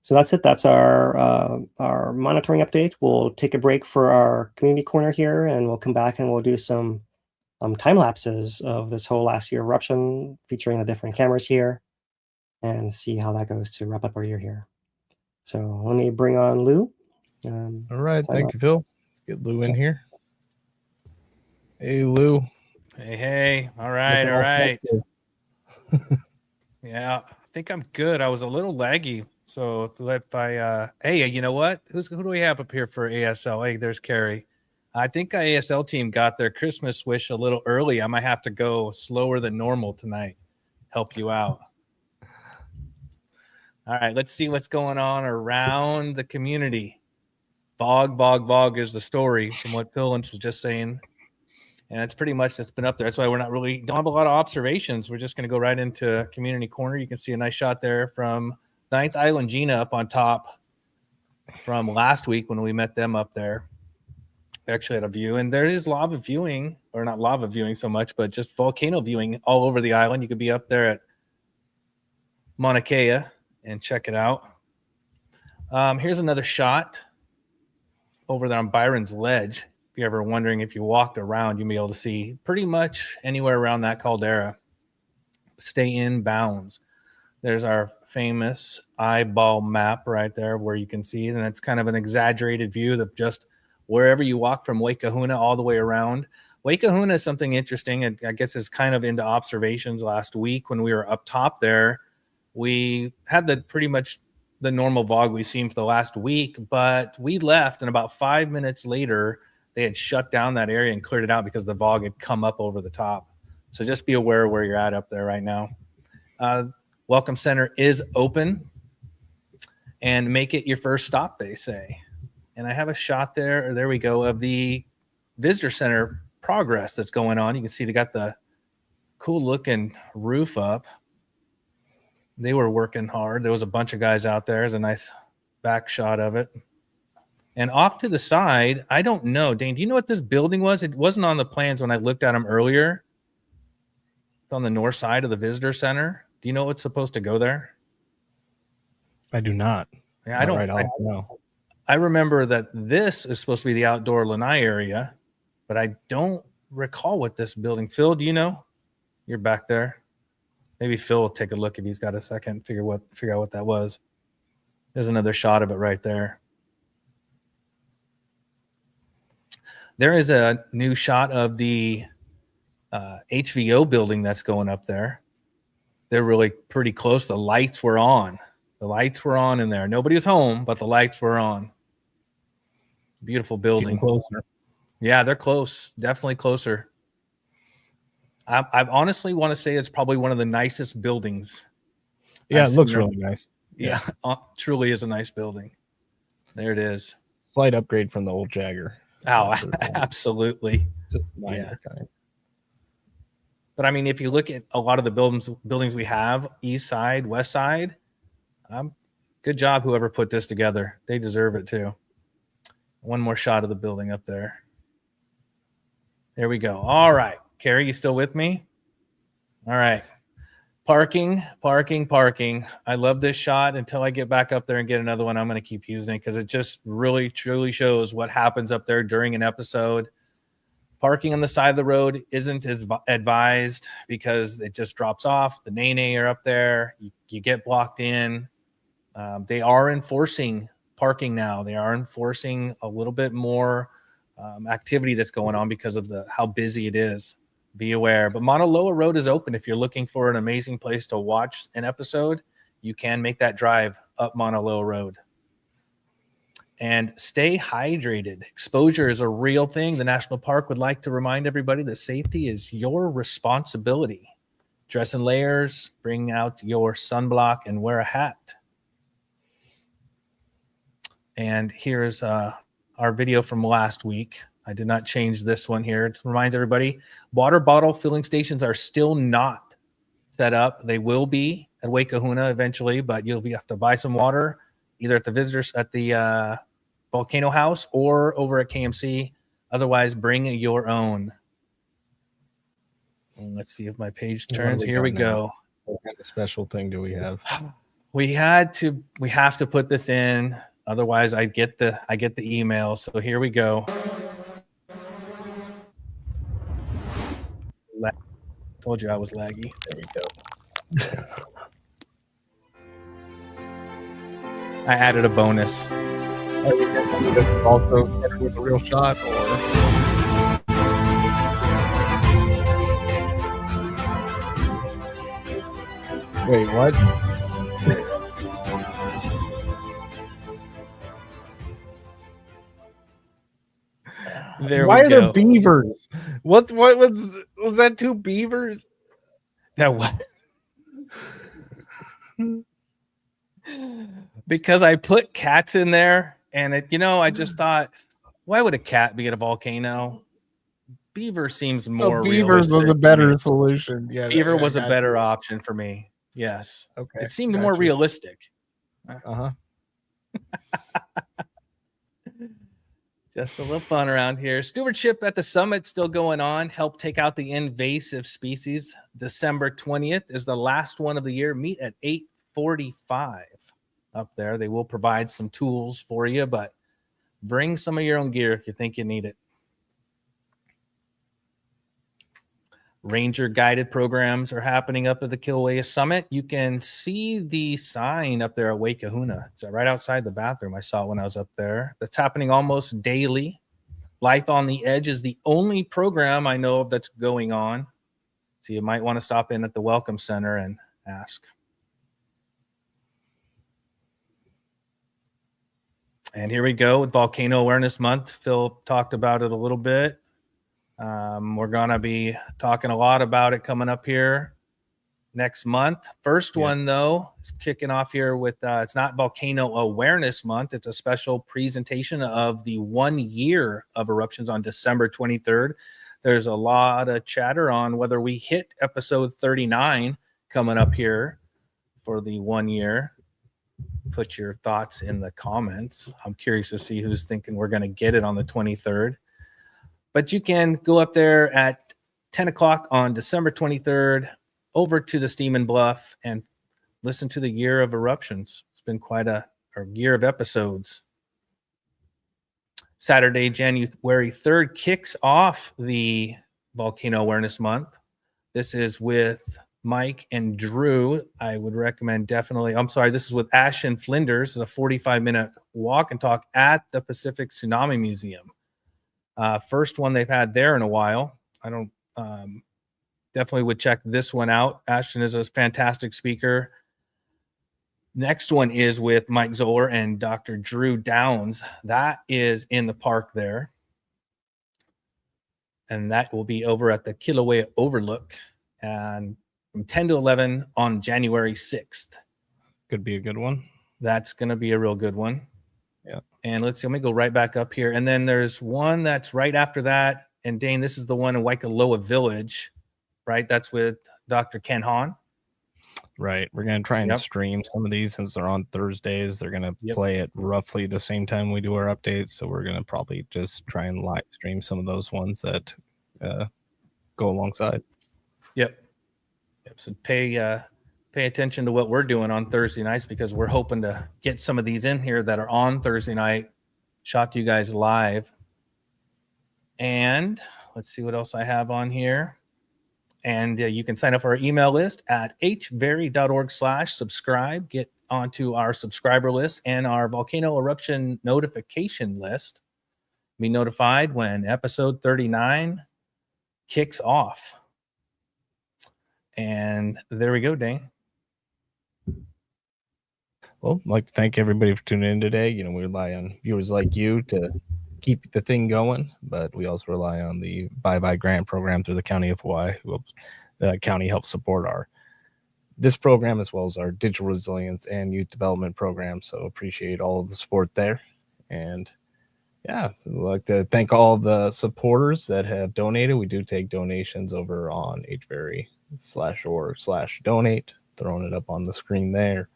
So that's it. That's our monitoring update. We'll take a break for our community corner here, and we'll come back and we'll do some time lapses of this whole last year eruption, featuring the different cameras here, and see how that goes to wrap up our year here. So let me bring on Lou. All right. Thank you, Phil. Let's get Lou in here. Hey, Lou. Hey. All right. Yeah, I think I'm good. I was a little laggy. So if I, hey, you know what? Who do we have up here for ASL? Hey, there's Carrie. I think our ASL team got their Christmas wish a little early. I might have to go slower than normal tonight. Help you out. All right, let's see what's going on around the community. Bog is the story from what Phil Lynch was just saying. And that's pretty much that's been up there. That's why we're don't have a lot of observations. We're just going to go right into community corner. You can see a nice shot there from 9th Island Gina up on top from last week when we met them up there. actually had a view, and there is lava viewing, or not lava viewing so much, but just volcano viewing all over the island. You could be up there at Mauna Kea and check it out. Here's another shot over there on Byron's Ledge. If you're ever wondering, if you walked around, you'll be able to see pretty much anywhere around that caldera. Stay in bounds. There's our famous eyeball map right there where you can see it, and it's kind of an exaggerated view of just wherever you walk from Waikahuna all the way around. Waikahuna is something interesting, and I guess it's kind of into observations. Last week when we were up top there, we had pretty much the normal VOG we've seen for the last week, but we left, and about 5 minutes later, they had shut down that area and cleared it out because the VOG had come up over the top. So just be aware where you're at up there right now. Welcome Center is open, and make it your first stop, they say. And I have a shot there we go, of the visitor center progress that's going on. You can see they got the cool looking roof up. They were working hard. There was a bunch of guys out there. There's a nice back shot of it. And off to the side, I don't know. Dane, do you know what this building was? It wasn't on the plans when I looked at them earlier. It's on the north side of the visitor center. Do you know what's supposed to go there? I do not. Yeah, I don't know. I remember that this is supposed to be the outdoor lanai area, but I don't recall what this building. Phil, do you know? You're back there. Maybe Phil will take a look if he's got a second, figure out what that was. There's another shot of it right there. There is a new shot of the HVO building that's going up there. They're really pretty close. The lights were on. The lights were on in there. Nobody was home, but the lights were on. Beautiful building. Getting closer. Yeah, they're close. Definitely closer. I honestly want to say it's probably one of the nicest buildings. Yeah, it looks really nice. Yeah, truly is a nice building. There it is. Slight upgrade from the old Jagger. Oh, absolutely. Just minor kind. But I mean, if you look at a lot of the buildings we have, east side, west side, good job whoever put this together. They deserve it too. One more shot of the building up there. There we go. All right. Carrie, you still with me? All right. Parking. I love this shot. Until I get back up there and get another one, I'm going to keep using it because it just really, truly shows what happens up there during an episode. Parking on the side of the road isn't as advised because it just drops off. The nene are up there. You get blocked in. They are enforcing parking now. They are enforcing a little bit more activity that's going on because of how busy it is. Be aware. But Mauna Loa Road is open. If you're looking for an amazing place to watch an episode, you can make that drive up Mauna Loa Road. And stay hydrated. Exposure is a real thing. The National Park would like to remind everybody that safety is your responsibility. Dress in layers, bring out your sunblock, and wear a hat. And here's our video from last week. I did not change this one here. It reminds everybody, water bottle filling stations are still not set up. They will be at Waikahuna eventually, but you'll have to buy some water either at the Volcano House or over at KMC. Otherwise, bring your own. And let's see if my page turns. Here we go. What kind of special thing do we have? We have to put this in. Otherwise, I get the email. So here we go. Told you I was laggy. There we go. I added a bonus. Also with a real shot, or wait, what? Why are there beavers? What was that? Two beavers? That what? Because I put cats in there, and I just thought, why would a cat be at a volcano? Beaver seems more. So beavers was a better solution. Yeah, beaver was a better option for me. Yes. Okay. It seemed more realistic. Just a little fun around here. Stewardship at the summit still going on. Help take out the invasive species. December 20th is the last one of the year. Meet at 8:45 up there. They will provide some tools for you, but bring some of your own gear if you think you need it. Ranger guided programs are happening up at the Kīlauea Summit. You can see the sign up there at Waikahuna. It's right outside the bathroom. I saw it when I was up there. That's happening almost daily. Life on the Edge is the only program I know of that's going on. So you might want to stop in at the Welcome Center and ask. And here we go with Volcano Awareness Month. Phil talked about it a little bit. We're going to be talking a lot about it coming up here next month. First one, though, is kicking off here with, it's not Volcano Awareness Month. It's a special presentation of the 1 year of eruptions on December 23rd. There's a lot of chatter on whether we hit episode 39 coming up here for the 1 year. Put your thoughts in the comments. I'm curious to see who's thinking we're going to get it on the 23rd. But you can go up there at 10 o'clock on December 23rd over to the Steeman Bluff and listen to the year of eruptions. It's been quite a year of episodes. Saturday, January 3rd, kicks off the Volcano Awareness Month. This is with Mike and Drew. I would recommend definitely. I'm sorry, this is with Ashton Flinders. It's a 45-minute walk and talk at the Pacific Tsunami Museum. First one they've had there in a while. I don't definitely would check this one out. Ashton is a fantastic speaker. Next one is with Mike Zoller and Dr. Drew Downs. That is in the park there. And that will be over at the Kīlauea Overlook and from 10 to 11 on January 6th. Could be a good one. That's going to be a real good one. Yeah. And let's see, let me go right back up here. And then there's one that's right after that. And Dane, this is the one in Waikoloa Village, right? That's with Dr. Ken Hahn. Right. We're going to try and stream some of these since they're on Thursdays. They're going to play at roughly the same time we do our updates. So we're going to probably just try and live stream some of those ones that go alongside. Yep. So pay attention to what we're doing on Thursday nights because we're hoping to get some of these in here that are on Thursday night, shot to you guys live. And let's see what else I have on here. And you can sign up for our email list at hveri.org/subscribe. Get onto our subscriber list and our volcano eruption notification list. Be notified when episode 39 kicks off. And there we go, Dane. Well, I'd like to thank everybody for tuning in today. You know, we rely on viewers like you to keep the thing going, but we also rely on the Bye-Bye Grant program through the County of Hawaii, who the county helps support this program as well as our digital resilience and youth development program. So appreciate all of the support there. And yeah, I'd like to thank all the supporters that have donated. We do take donations over on HVERI/org/donate, throwing it up on the screen there.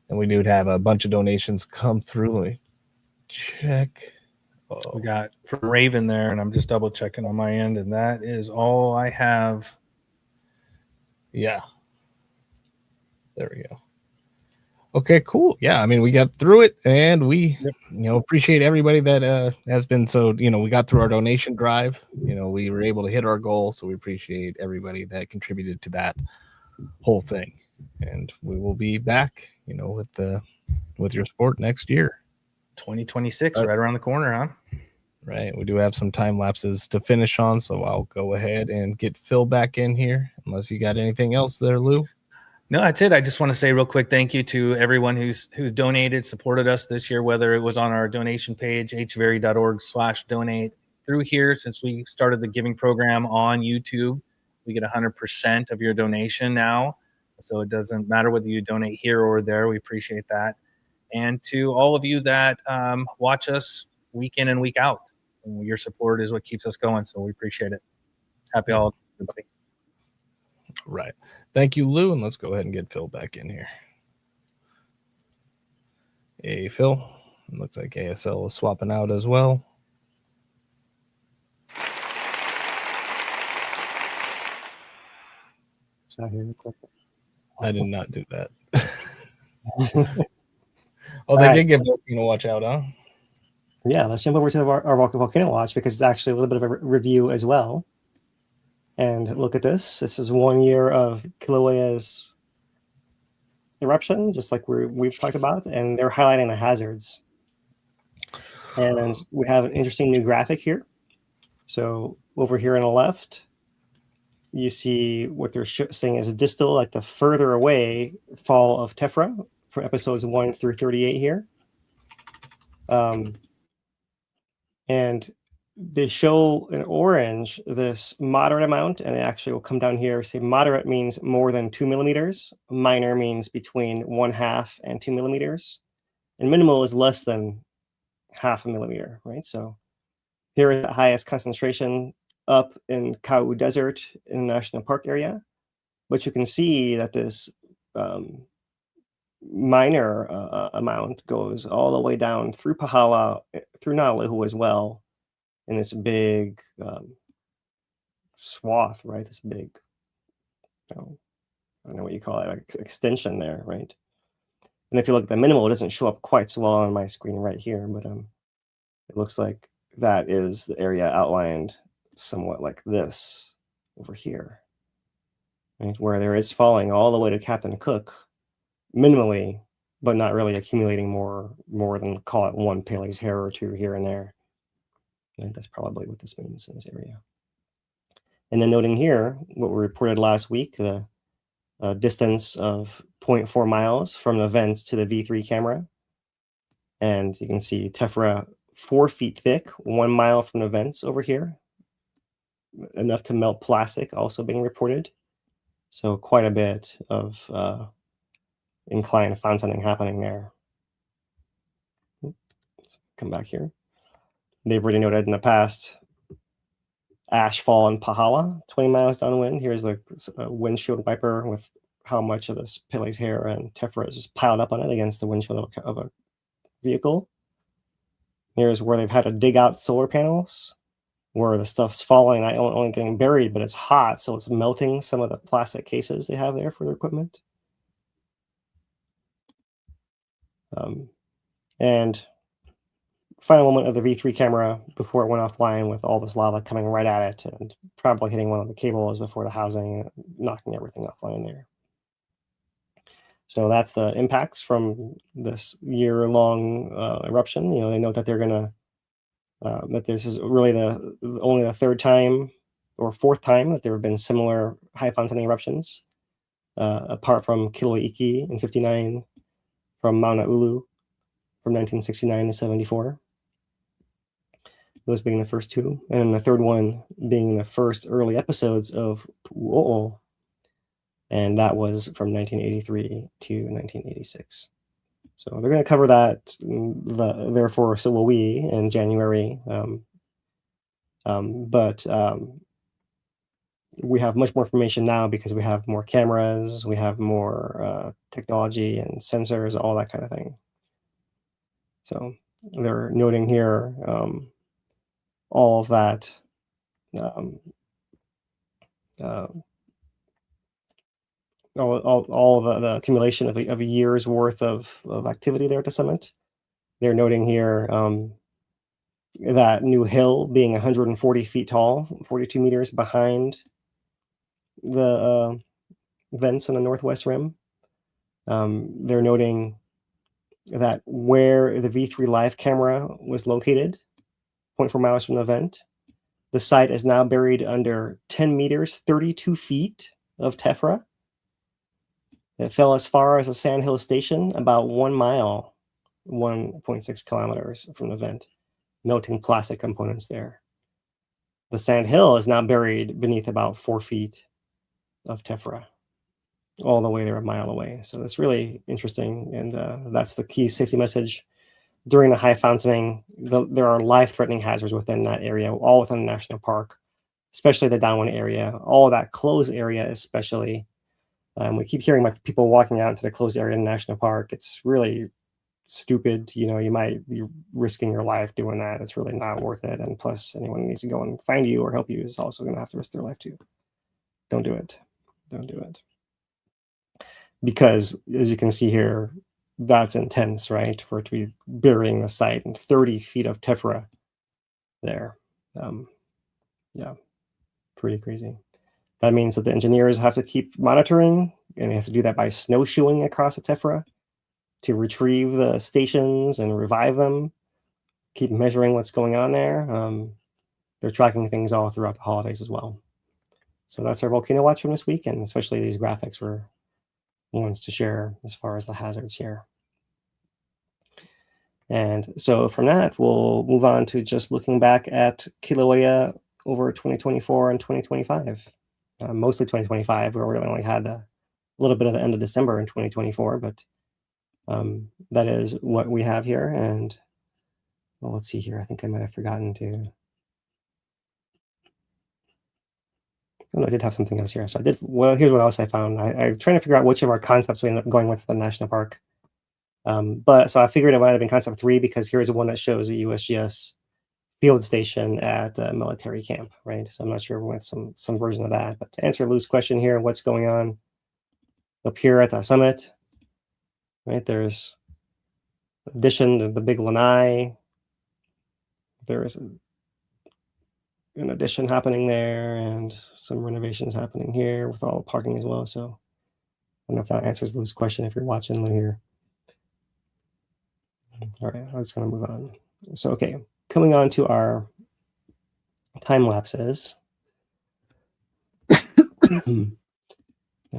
And we do have a bunch of donations come through. Let me check. We got from Raven there, and I'm just double checking on my end, and that is all I have. Yeah. There we go. Okay, cool. Yeah, I mean, we got through it, and we, appreciate everybody that has been we got through our donation drive. We were able to hit our goal, so we appreciate everybody that contributed to that whole thing. And we will be back, with your support next year. 2026, right around the corner, huh? Right. We do have some time lapses to finish on, so I'll go ahead and get Phil back in here, unless you got anything else there, Lou. No, that's it. I just want to say real quick thank you to everyone who's donated, supported us this year, whether it was on our donation page, hveri.org/donate, through here. Since we started the giving program on YouTube, we get 100% of your donation now. So it doesn't matter whether you donate here or there. We appreciate that. And to all of you that watch us week in and week out, your support is what keeps us going. So we appreciate it. Happy holidays, everybody. Right. Thank you, Lou. And let's go ahead and get Phil back in here. Hey, Phil. It looks like ASL is swapping out as well. It's not here. I did not do that. Oh, they did give Volcano Watch out, huh? Yeah, let's jump over to our Volcano Watch because it's actually a little bit of a review as well. And look at this. This is 1 year of Kīlauea's eruption, just like we've talked about, and they're highlighting the hazards. And we have an interesting new graphic here. So over here on the left, you see what they're saying is distal, like the further away fall of tephra for episodes 1 through 38 here. And they show in orange this moderate amount, and it actually will come down here. Say moderate means more than 2 millimeters. Minor means between 1/2 and 2 millimeters. And minimal is less than 0.5 millimeter, right? So here is the highest concentration up in Kau Desert in the National Park area. But you can see that this minor amount goes all the way down through Pahala, through Nalihu as well, in this big swath, right? This big, I don't know what you call it, like extension there, right? And if you look at the minimal, it doesn't show up quite so well on my screen right here, but it looks like that is the area outlined somewhat like this over here, right? Where there is falling all the way to Captain Cook, minimally, but not really accumulating more than, call it 1 Paley's hair or 2 here and there. And that's probably what this means in this area. And then noting here, what we reported last week, the distance of 0.4 miles from the vents to the V3 camera. And you can see tephra 4 feet thick, 1 mile from the vents over here. Enough to melt plastic also being reported. So quite a bit of inclined fountaining happening there. Let's come back here. They've already noted in the past ash fall in Pahala, 20 miles downwind. Here's the windshield wiper with how much of this Pele's hair and tephra is just piled up on it against the windshield of a vehicle. Here's where they've had to dig out solar panels, where the stuff's falling, not only getting buried, but it's hot, so it's melting some of the plastic cases they have there for their equipment. And final moment of the V3 camera before it went offline with all this lava coming right at it and probably hitting one of the cables before the housing and knocking everything offline there. So that's the impacts from this year-long eruption. You know, they note that they're going to that this is really only the 3rd time or 4th time that there have been similar high fountain eruptions, apart from Kīlauea in 59, from Mauna Ulu from 1969 to 74. Those being the first 2, and the 3rd one being the first early episodes of Pu'o'o, and that was from 1983 to 1986. So they're going to cover that, therefore, so will we in January. But we have much more information now because we have more cameras, we have more technology and sensors, all that kind of thing. So they're noting here all of that all the accumulation of a year's worth of activity there at the summit. They're noting here that new hill being 140 feet tall, 42 meters behind the vents on the northwest rim. They're noting that where the V3 live camera was located, 0.4 miles from the vent, the site is now buried under 10 meters, 32 feet of tephra. It fell as far as the Sandhill Station, about 1 mile, 1.6 kilometers from the vent, melting plastic components there. The Sandhill is now buried beneath about 4 feet of tephra, all the way there, a mile away. So it's really interesting, and that's the key safety message. During the high fountaining, there are life-threatening hazards within that area, all within the national park, especially the downwind area, all of that closed area especially. We keep hearing about people walking out into the closed area in the national park. It's really stupid. You might be risking your life doing that. It's really not worth it. And plus, anyone who needs to go and find you or help you is also going to have to risk their life too. Don't do it. Don't do it. Because as you can see here, that's intense, right? For it to be burying the site in 30 feet of tephra there. Yeah, pretty crazy. That means that the engineers have to keep monitoring, and they have to do that by snowshoeing across the tephra to retrieve the stations and revive them, keep measuring what's going on there. They're tracking things all throughout the holidays as well. So that's our volcano watch from this week, and especially these graphics were ones to share as far as the hazards here. And so from that, we'll move on to just looking back at Kīlauea over 2024 and 2025. Mostly 2025, where we only had a little bit of the end of December in 2024, but that is what we have here. And well, let's see here. I think I might have forgotten to. Oh, no, I did have something else here. So I did. Well, here's what else I found. I'm trying to figure out which of our concepts we ended up going with the national park. But so I figured it might have been concept 3 because here's one that shows a USGS field station at a military camp, right? So I'm not sure we went some version of that. But to answer Lou's question here, what's going on up here at the summit, right? There's addition to the big lanai. There's an addition happening there and some renovations happening here with all the parking as well. So I don't know if that answers Lou's question if you're watching Lou here. All right, I'm just going to move on. So, okay, coming on to our time lapses. I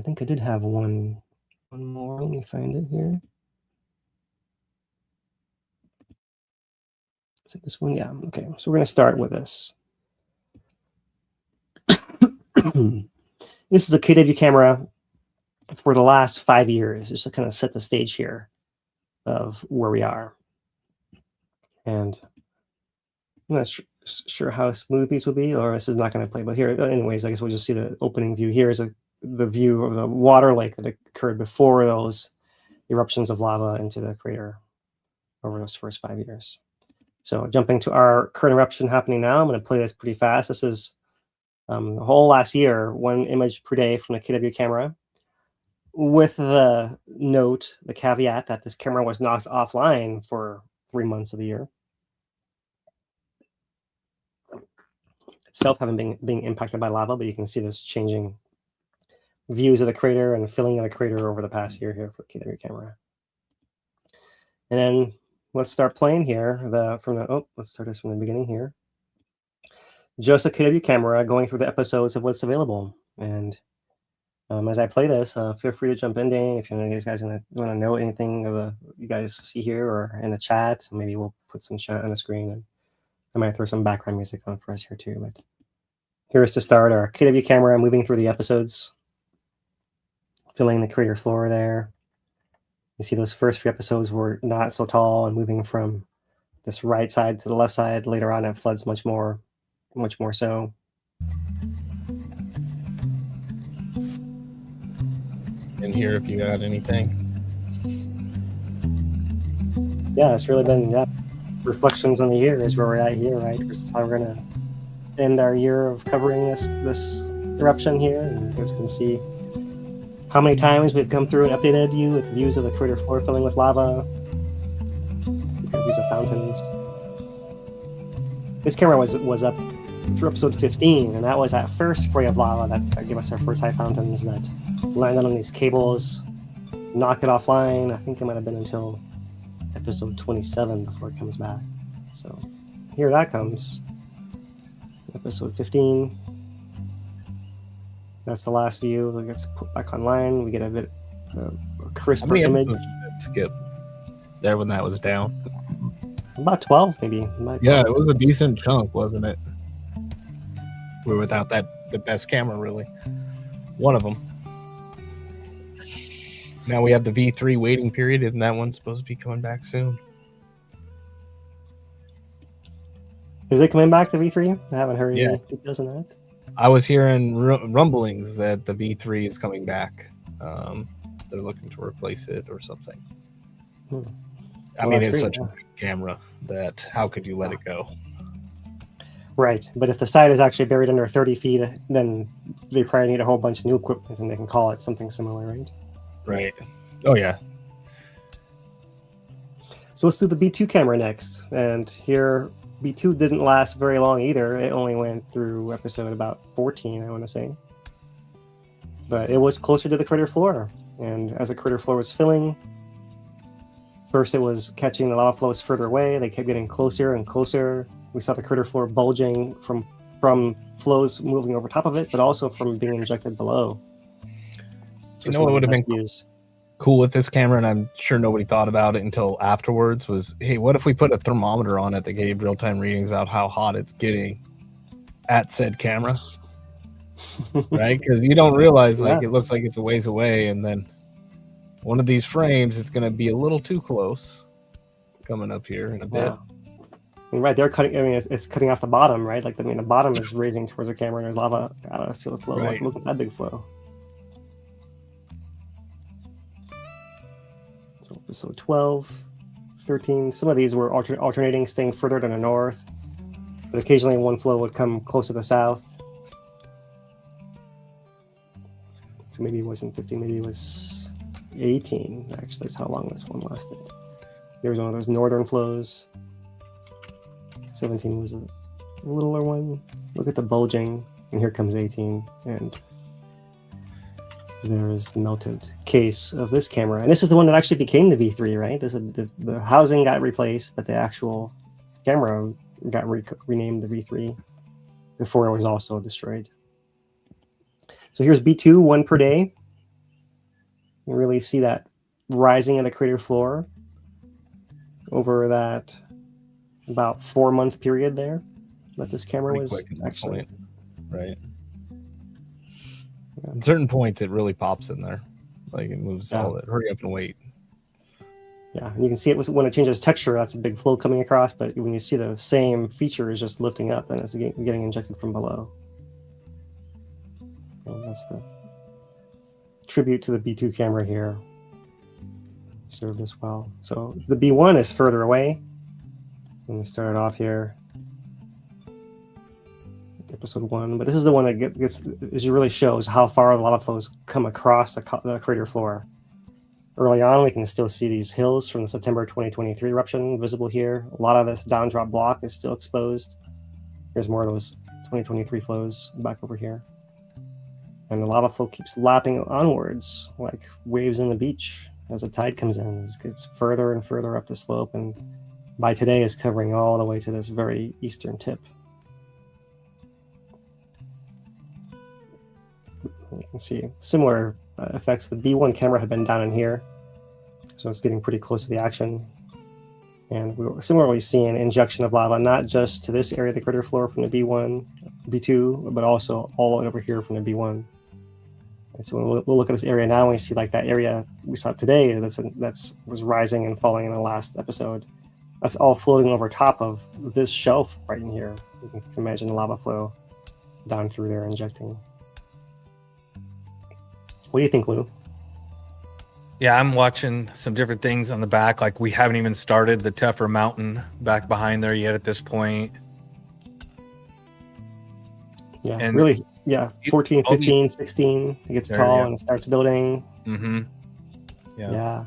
think I did have one more. Let me find it here. Is it this one? Yeah, okay. So we're going to start with this. This is a KW camera for the last 5 years, just to kind of set the stage here of where we are. And I'm not sure how smooth these will be, or this is not going to play. But here, anyways, I guess we'll just see the opening view. Here is the view of the water lake that occurred before those eruptions of lava into the crater over those first 5 years. So jumping to our current eruption happening now, I'm going to play this pretty fast. This is the whole last year, 1 image per day from the KW camera, with the note, the caveat that this camera was knocked offline for 3 months of the year. Itself haven't been being impacted by lava, but you can see this changing views of the crater and filling of the crater over the past year here for KW camera. And then let's start playing here. Let's start this from the beginning here. Just a KW camera going through the episodes of what's available. And as I play this, feel free to jump in, Dane, if you guys want to know anything of you guys see here or in the chat. Maybe we'll put some chat on the screen, and I might throw some background music on for us here too. But here's to start our KW camera moving through the episodes, filling the crater floor there. You see those first few episodes were not so tall and moving from this right side to the left side. Later on, it floods much more so. In here, if you got anything. Yeah, it's really been reflections on the year is where we're at here, right? This is how we're gonna end our year of covering this eruption here, and you guys can see how many times we've come through and updated you with views of the crater floor filling with lava. These are fountains. This camera was up through episode 15, and that was that first spray of lava that gave us our first high fountains that landed on these cables, knocked it offline. I think it might have been until episode 27 before it comes back. So here that comes. Episode 15. That's the last view. It gets put back online. We get a bit crisper image. Skip there when that was down. About 12, maybe. Yeah, it was a decent chunk, wasn't it? We're without the best camera, really. One of them. Now we have the V3 waiting period. Isn't that one supposed to be coming back soon? Is it coming back to V3? I haven't heard any details on that. I was hearing rumblings that the V3 is coming back. They're looking to replace it or something. I Well, mean, that's it's great, such a big camera that how could you let it go? Right, but if the site is actually buried under 30 feet, then they probably need a whole bunch of new equipment, and they can call it something similar, right? Right. Oh yeah. So let's do the B2 camera next. And here, B2 didn't last very long either. It only went through episode about 14, I want to say. But it was closer to the crater floor. And as the crater floor was filling, first it was catching the lava flows further away. They kept getting closer and closer. We saw the crater floor bulging from flows moving over top of it, but also from being injected below. You know what would have been cool with this camera, and I'm sure nobody thought about it until afterwards, was, hey, what if we put a thermometer on it that gave real-time readings about how hot it's getting at said camera? Right? Because you don't realize, like, it looks like it's a ways away, and then one of these frames, it's going to be a little too close coming up here in a bit. And right, they're cutting. I mean, it's cutting off the bottom, right? Like, I mean, the bottom is raising towards the camera, and there's lava out of the field of flow. Right. Like, look at that big flow. So episode 12, 13. Some of these were alternating, staying further to the north, but occasionally one flow would come close to the south. So maybe it wasn't 15, maybe it was 18. Actually, that's how long this one lasted. There was one of those northern flows. 17 was a littler one. Look at the bulging, and here comes 18, and there is the melted case of this camera. And this is the one that actually became the V3, right? This is the housing got replaced, but the actual camera got renamed the V3 before it was also destroyed. So here's B2, 1 per day. You really see that rising of the crater floor over that about 4-month period there that this camera Pretty was quick at that actually point. Right. At certain points, it really pops in there. Like, it moves all that. Hurry up and wait. Yeah, and you can see it when it changes texture, that's a big flow coming across, but when you see the same feature is just lifting up and it's getting injected from below. And that's the tribute to the B2 camera here. Served as well. So the B1 is further away. Let me start it off here. Episode 1, but this is the one that gets really shows how far the lava flows come across the crater floor. Early on, we can still see these hills from the September 2023 eruption visible here. A lot of this downdrop block is still exposed. Here's more of those 2023 flows back over here. And the lava flow keeps lapping onwards like waves in the beach as the tide comes in. It gets further and further up the slope, and by today is covering all the way to this very eastern tip. You can see similar effects. The B1 camera had been down in here, so it's getting pretty close to the action. And we were similarly seeing injection of lava, not just to this area of the crater floor from the B1, B2, but also all over here from the B1. And so when we'll look at this area now, and we see like that area we saw today that's was rising and falling in the last episode. That's all floating over top of this shelf right in here. You can imagine the lava flow down through there injecting. What do you think, Lou? Yeah, I'm watching some different things on the back. Like, we haven't even started the tougher mountain back behind there yet at this point. Yeah, and really, yeah, 14, 15, 16, it gets tall and it starts building. Mm-hmm. Yeah.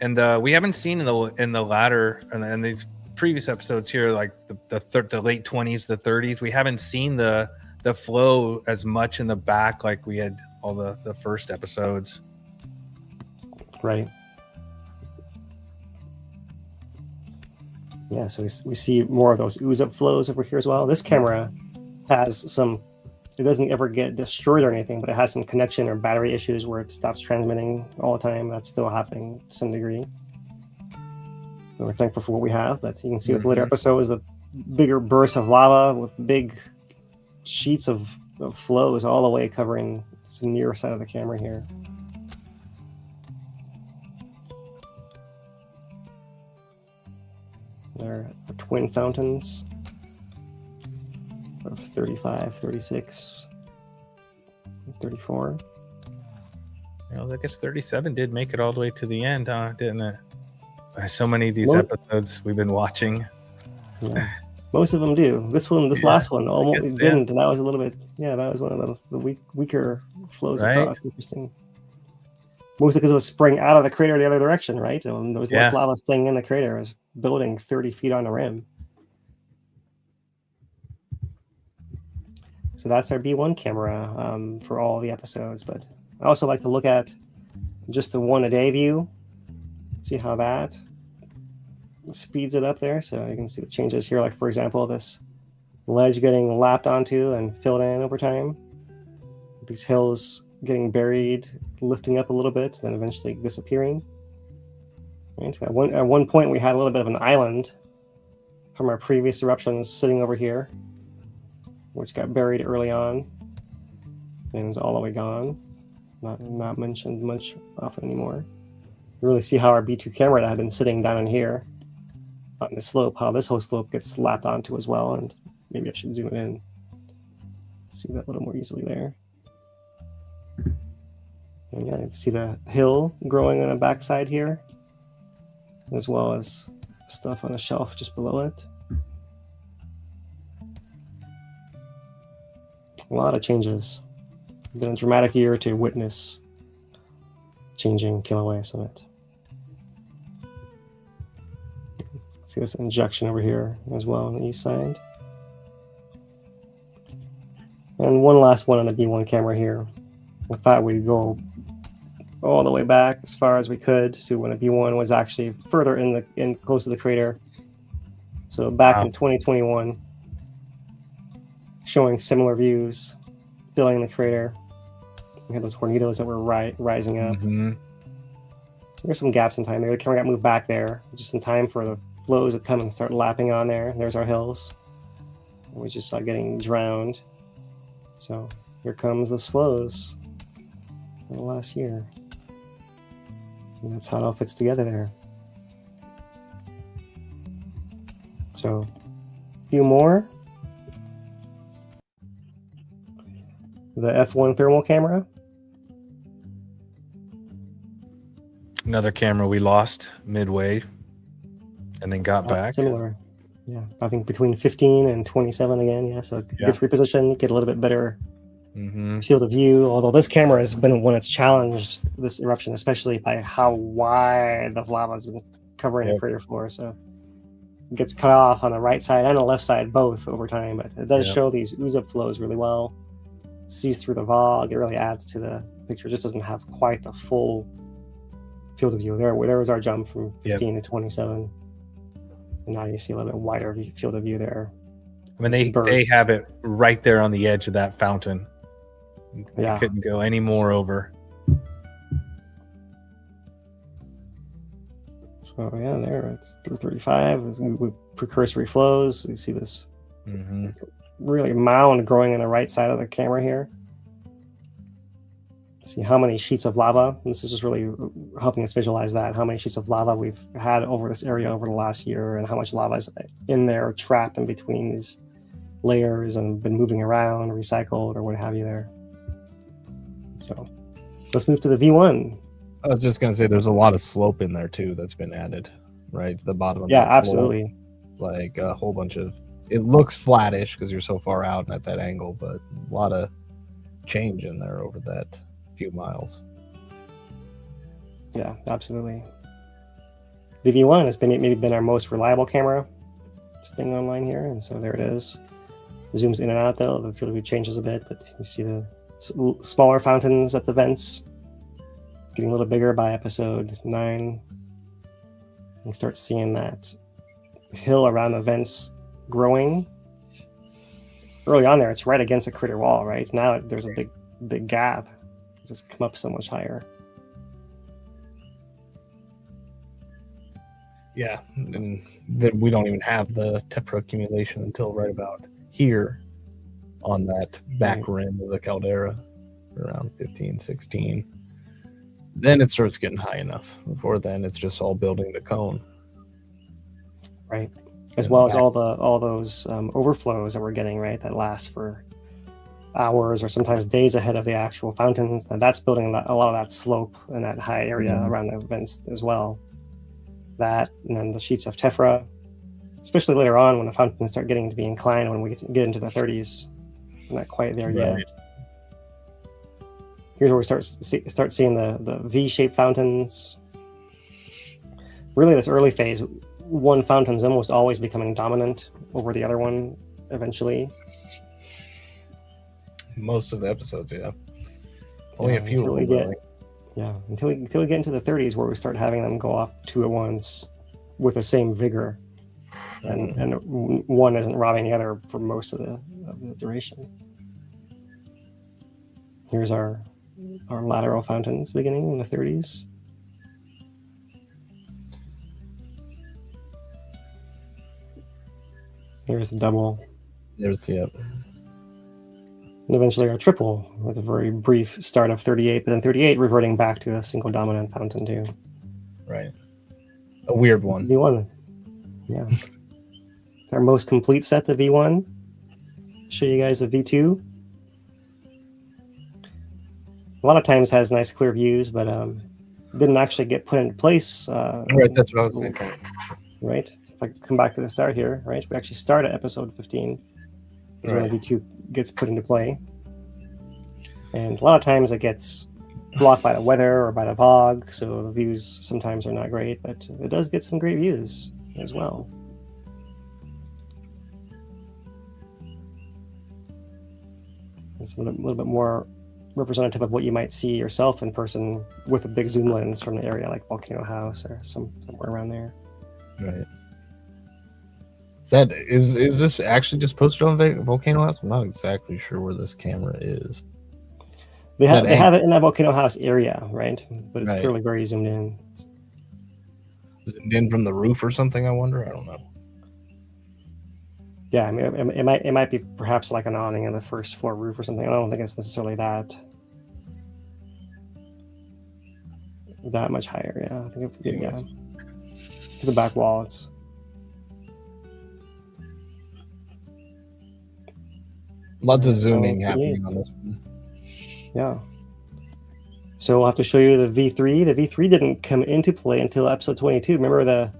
And we haven't seen in the latter and these previous episodes here, like the late 20s, the 30s, we haven't seen the flow as much in the back like we had all the first episodes. Right. Yeah, so we see more of those ooze up flows over here as well. This camera has it doesn't ever get destroyed or anything, but it has some connection or battery issues where it stops transmitting all the time. That's still happening to some degree. And we're thankful for what we have, but you can see with the later episodes, the bigger bursts of lava with big sheets of flows all the way covering the near side of the camera here. There are twin fountains of 35, 36, 34. I guess 37 did make it all the way to the end, huh? Didn't it? So many of these episodes we've been watching. Yeah. Most of them do. This last one almost didn't, and that was a little bit. Yeah, that was one of the weaker flows across. Interesting. Mostly because it was spraying out of the crater the other direction, right? There was less lava staying in the crater. It was building 30 feet on the rim. So that's our B1 camera for all the episodes. But I also like to look at just the 1 a day view, see how that speeds it up there. So you can see the changes here. Like, for example, this ledge getting lapped onto and filled in over time. These hills getting buried, lifting up a little bit, then eventually disappearing. Right? At one point, we had a little bit of an island from our previous eruptions sitting over here, which got buried early on and is all the way gone. Not mentioned much often anymore. You really see how our B2 camera that had been sitting down in here on the slope, how this whole slope gets lapped onto as well. And maybe I should zoom it in, see that a little more easily there. And yeah, you can see the hill growing on the backside here, as well as stuff on a shelf just below it. A lot of changes. It's been a dramatic year to witness changing Kīlauea Summit. See this injection over here as well on the east side. And one last one on the B1 camera here. I thought we'd go all the way back as far as we could to when a B1 was actually further in close to the crater. So back in 2021, showing similar views, filling the crater. We had those tornadoes that were rising up. Mm-hmm. There's some gaps in time. Maybe the camera got moved back there, just in time for the flows to come and start lapping on there. There's our hills. And we just saw getting drowned. So here comes those flows in the last year. And that's how it all fits together there. So a few more. The F1 thermal camera. Another camera we lost midway and then got back. Similar. Yeah, I think between 15 and 27 again. Yeah, so it gets repositioned, get a little bit better field of view. Although this camera has been one that's challenged this eruption, especially by how wide the lava has been covering the crater floor. So it gets cut off on the right side and the left side both over time. But it does show these ooze-up flows really well. It sees through the fog. It really adds to the picture. It just doesn't have quite the full field of view. There was our jump from 15 to 27. And now you see a little bit wider field of view there. I mean, they have it right there on the edge of that fountain. Yeah. Couldn't go any more over. So yeah, there it's 35. With precursory flows. You see this really mound growing on the right side of the camera here. See how many sheets of lava. This is just really helping us visualize that, how many sheets of lava we've had over this area over the last year, and how much lava is in there trapped in between these layers and been moving around, recycled, or what have you there. So let's move to the V1. I was just going to say there's a lot of slope in there too that's been added, right? To the bottom of the floor. Absolutely. Like a whole bunch of, it looks flattish because you're so far out and at that angle, but a lot of change in there over that few miles. Yeah, absolutely. The V1 has maybe been our most reliable camera staying online here, and so there it is. It zooms in and out though. The field of view changes a bit, but you see the smaller fountains at the vents getting a little bigger by episode 9. You start seeing that hill around the vents growing. Early on there, it's right against the crater wall, right? Now there's a big gap. It's come up so much higher. Yeah, and then we don't even have the tephra accumulation until right about here on that back rim of the caldera, around 15, 16. Then it starts getting high enough. Before then, it's just all building the cone. Right, as well as all those overflows that we're getting, right, that last for hours or sometimes days ahead of the actual fountains. And that's building a lot of that slope and that high area around the vents as well. that, and then the sheets of tephra, especially later on when the fountains start getting to be inclined when we get into the 30s. We're not quite there yet. Here's where we start seeing the V-shaped fountains. Really, this early phase, one fountain's almost always becoming dominant over the other one eventually. Most of the episodes, yeah. Only a few. Until we get into the 30s, where we start having them go off two at once with the same vigor, and one isn't robbing the other for most of the duration. Here's our lateral fountains beginning in the 30s. Here's the double. And eventually our triple with a very brief start of 38, but then 38 reverting back to a single dominant fountain too. Right. A weird one. V1. Yeah. It's our most complete set, the V1. Show you guys the V2. A lot of times has nice clear views, but didn't actually get put into place. Right, that's what I was thinking. Right. So if I come back to the start here, right? We actually start at episode 15. Is when the V2 gets put into play. And a lot of times it gets blocked by the weather or by the fog, so the views sometimes are not great, but it does get some great views as well. It's a little bit more representative of what you might see yourself in person with a big zoom lens from the area like Volcano House or somewhere around there. Right. Is this actually just posted on Volcano House? I'm not exactly sure where this camera is. They have it in that Volcano House area, right? But it's Right. clearly very zoomed in. Zoomed in from the roof or something, I wonder? I don't know. Yeah, I mean, it might be perhaps like an awning on the first floor roof or something. I don't think it's necessarily that much higher. Yeah, I think to the back wall. It's lots of zooming happening on this one. Yeah. So we'll have to show you the V3. The V3 didn't come into play until episode 22. Remember the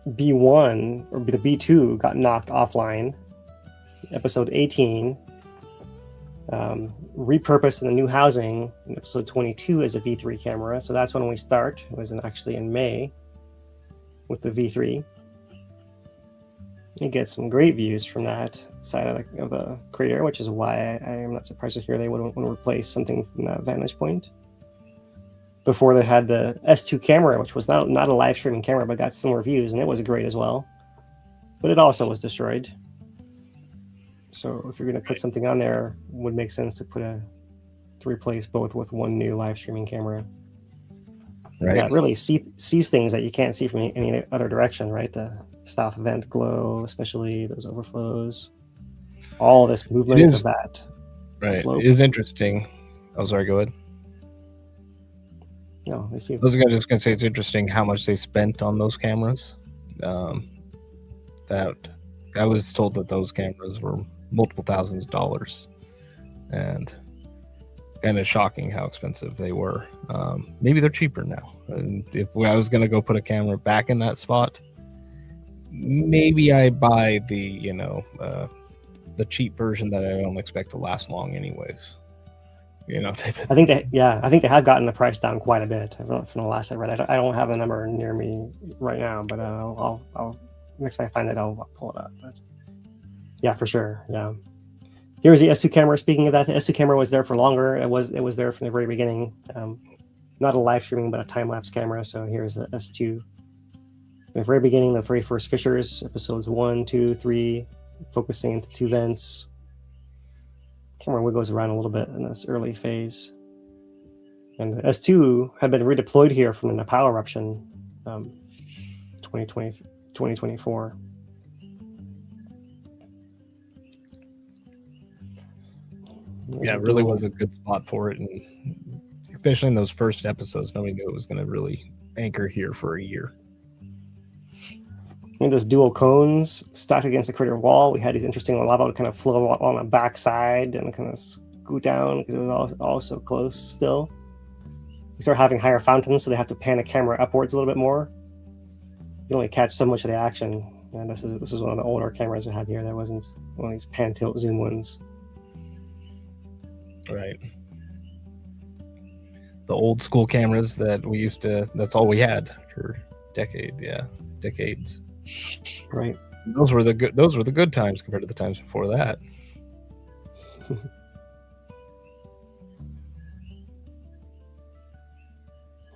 B1 or the B2 got knocked offline. Episode 18, repurposed in the new housing in episode 22 as a V3 camera. So that's when we start. It was actually in May with the V3. You get some great views from that side of the crater, which is why I am not surprised to hear they would want to replace something from that vantage point. Before they had the S2 camera, which was not a live streaming camera, but got similar views, and it was great as well. But it also was destroyed. So if you're going to put something on there, it would make sense to replace both with one new live streaming camera. Right. That really sees things that you can't see from any other direction, right? The south vent glow, especially those overflows, all this movement of that. Right. slope. It is interesting. Oh, sorry, go ahead. No, I see. I was just going to say it's interesting how much they spent on those cameras. That I was told that those cameras were multiple thousands of dollars, and kind of shocking how expensive they were. Maybe they're cheaper now. And if I was going to go put a camera back in that spot, maybe I buy the cheap version that I don't expect to last long anyways. Type of I think they have gotten the price down quite a bit from the last I read. I don't have the number near me right now, but I'll next time I find it, I'll pull it up. But yeah, for sure. Yeah. Here's the S2 camera. Speaking of that, the S2 camera was there for longer. It was there from the very beginning. Not a live streaming, but a time lapse camera. So here's the S2. From the very beginning, the very first fissures, episodes 1, 2, 3, focusing into two vents. Camera wiggles around a little bit in this early phase. And the S2 had been redeployed here from the Nepal eruption 2024. Yeah, it really was a good spot for it, and especially in those first episodes, nobody knew it was going to really anchor here for a year. And those dual cones stacked against the crater wall. We had these interesting lava would kind of flow on the backside and kind of scoot down because it was all so close still. we start having higher fountains, so they have to pan the camera upwards a little bit more. You can only catch so much of the action. And this is one of the older cameras we had here. That wasn't one of these pan tilt zoom ones. Right. The old school cameras that we used to, that's all we had for decades. Right. Those were the good times compared to the times before that.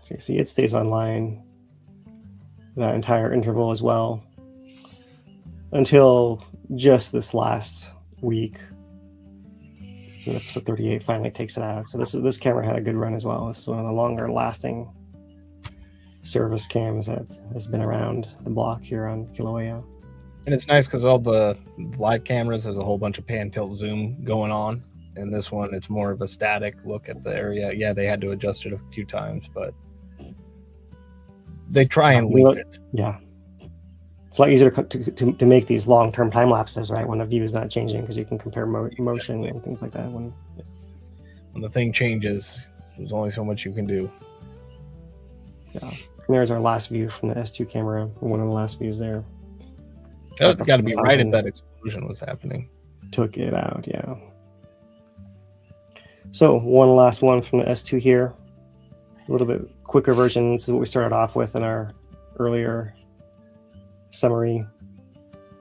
So you see it stays online that entire interval as well until just this last week. And episode 38 finally takes it out. So this camera had a good run as well. This is one of the longer lasting service cams that has been around the block here on Kīlauea. And it's nice because all the live cameras, there's a whole bunch of pan tilt zoom going on. And this one, it's more of a static look at the area. Yeah, they had to adjust it a few times, but they try and leave it. Yeah. It's a lot easier to make these long-term time lapses, right? When the view is not changing, because you can compare motion and things like that. When the thing changes, there's only so much you can do. Yeah. And there's our last view from the S2 camera. One of the last views there. It's got to be right if that explosion was happening. Took it out, yeah. So one last one from the S2 here. A little bit quicker version. This is what we started off with in our earlier summary.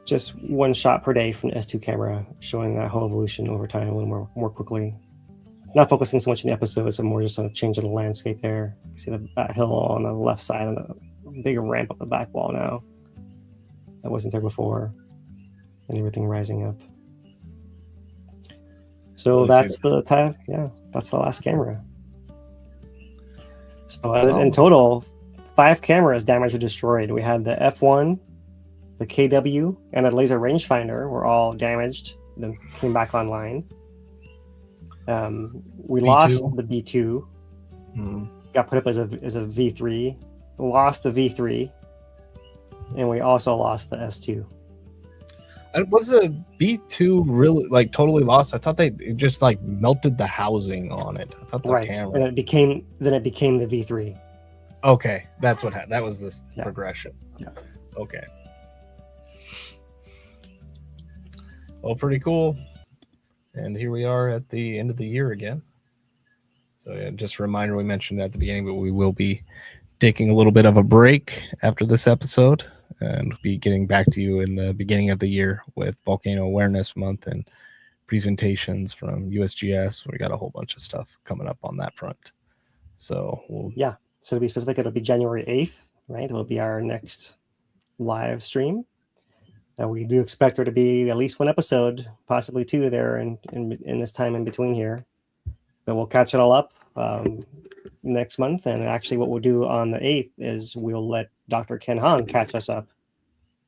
Just one shot per day from the S2 camera, showing that whole evolution over time a little more quickly. Not focusing so much on the episodes, but more just on a change of the landscape there. You see that hill on the left side and a big ramp up the back wall now. That wasn't there before. And everything rising up. So that's the time. Yeah, that's the last camera. So in total, 5 cameras damaged or destroyed. We had the F1, the KW, and the laser rangefinder were all damaged, then came back online. We lost the B2, got put up as a V3, lost the V3, and we also lost the S2. Was the B2 really like totally lost? I thought it just like melted the housing on it. I thought the camera. And it became the V3. Okay, that's what happened. That was the progression. Yeah. Okay. Well, pretty cool. And here we are at the end of the year again. So yeah, just a reminder, we mentioned at the beginning, but we will be taking a little bit of a break after this episode and be getting back to you in the beginning of the year with Volcano Awareness Month and presentations from USGS. We got a whole bunch of stuff coming up on that front. So so to be specific, it'll be January 8th, right? It will be our next live stream. Now we do expect there to be at least one episode, possibly 2 there in this time in between here. But we'll catch it all up next month. And actually what we'll do on the 8th is we'll let Dr. Ken Hahn catch us up,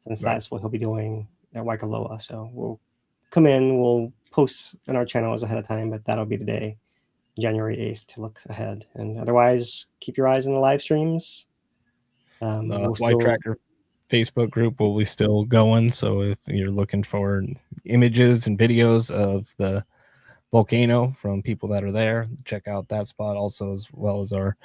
since that's what he'll be doing at Waikoloa. So we'll come in, we'll post on our channels ahead of time, but that'll be the day, January 8th, to look ahead. And otherwise, keep your eyes on the live streams. White Tracker Facebook group will be still going. So if you're looking for images and videos of the volcano from people that are there, check out that spot. Also, as well as our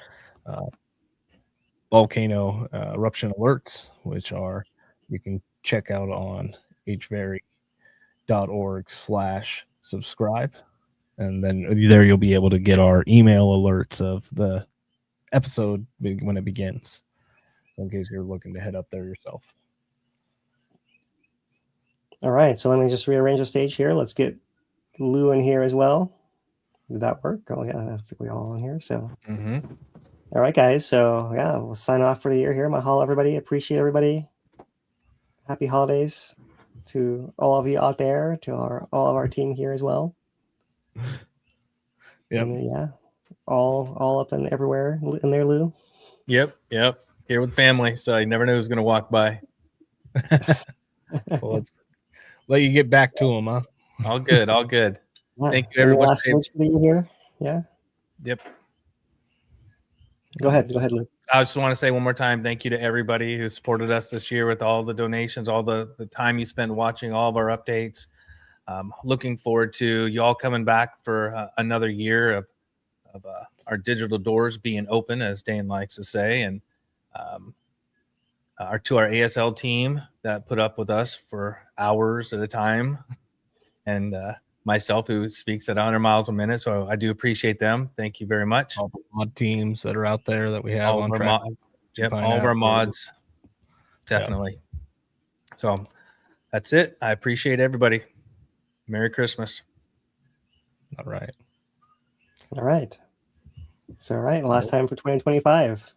volcano eruption alerts, which you can check out on HVERI.org/subscribe. And then there you'll be able to get our email alerts of the episode when it begins, in case you're looking to head up there yourself. All right, so let me just rearrange the stage here. Let's get Lou in here as well. Did that work? Oh yeah, that's we all in here. So All right, guys. So yeah, we'll sign off for the year here. Mahalo, everybody. Appreciate everybody. Happy holidays to all of you out there, to all of our team here as well. Yeah, all up and everywhere in there, Lou. Yep. Here with family, so I never knew who was going to walk by. Well, let's let you get back to them, huh? All good. Yeah. Thank you, everyone. Last words for the year here. Yeah. Yep. Go ahead, Lou. I just want to say one more time, thank you to everybody who supported us this year with all the donations, all the time you spent watching all of our updates. Looking forward to you all coming back for another year of our digital doors being open, as Dane likes to say, and to our ASL team that put up with us for hours at a time, and myself, who speaks at 100 miles a minute. So I do appreciate them. Thank you very much. All the mod teams that are out there that we have All on of our track. all of our mods, definitely. So that's it. I appreciate everybody. Merry Christmas. All right. All right. So, all right, last time for 2025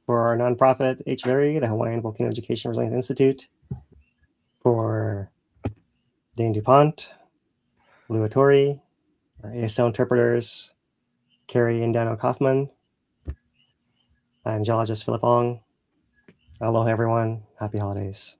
for our nonprofit HVERI, the Hawaiian Volcano Education Resilience Institute, for Dane DuPont, Lou Atori, our ASL interpreters, Carrie and Daniel Kaufman. I'm geologist Philip Ong. Aloha, everyone. Happy holidays.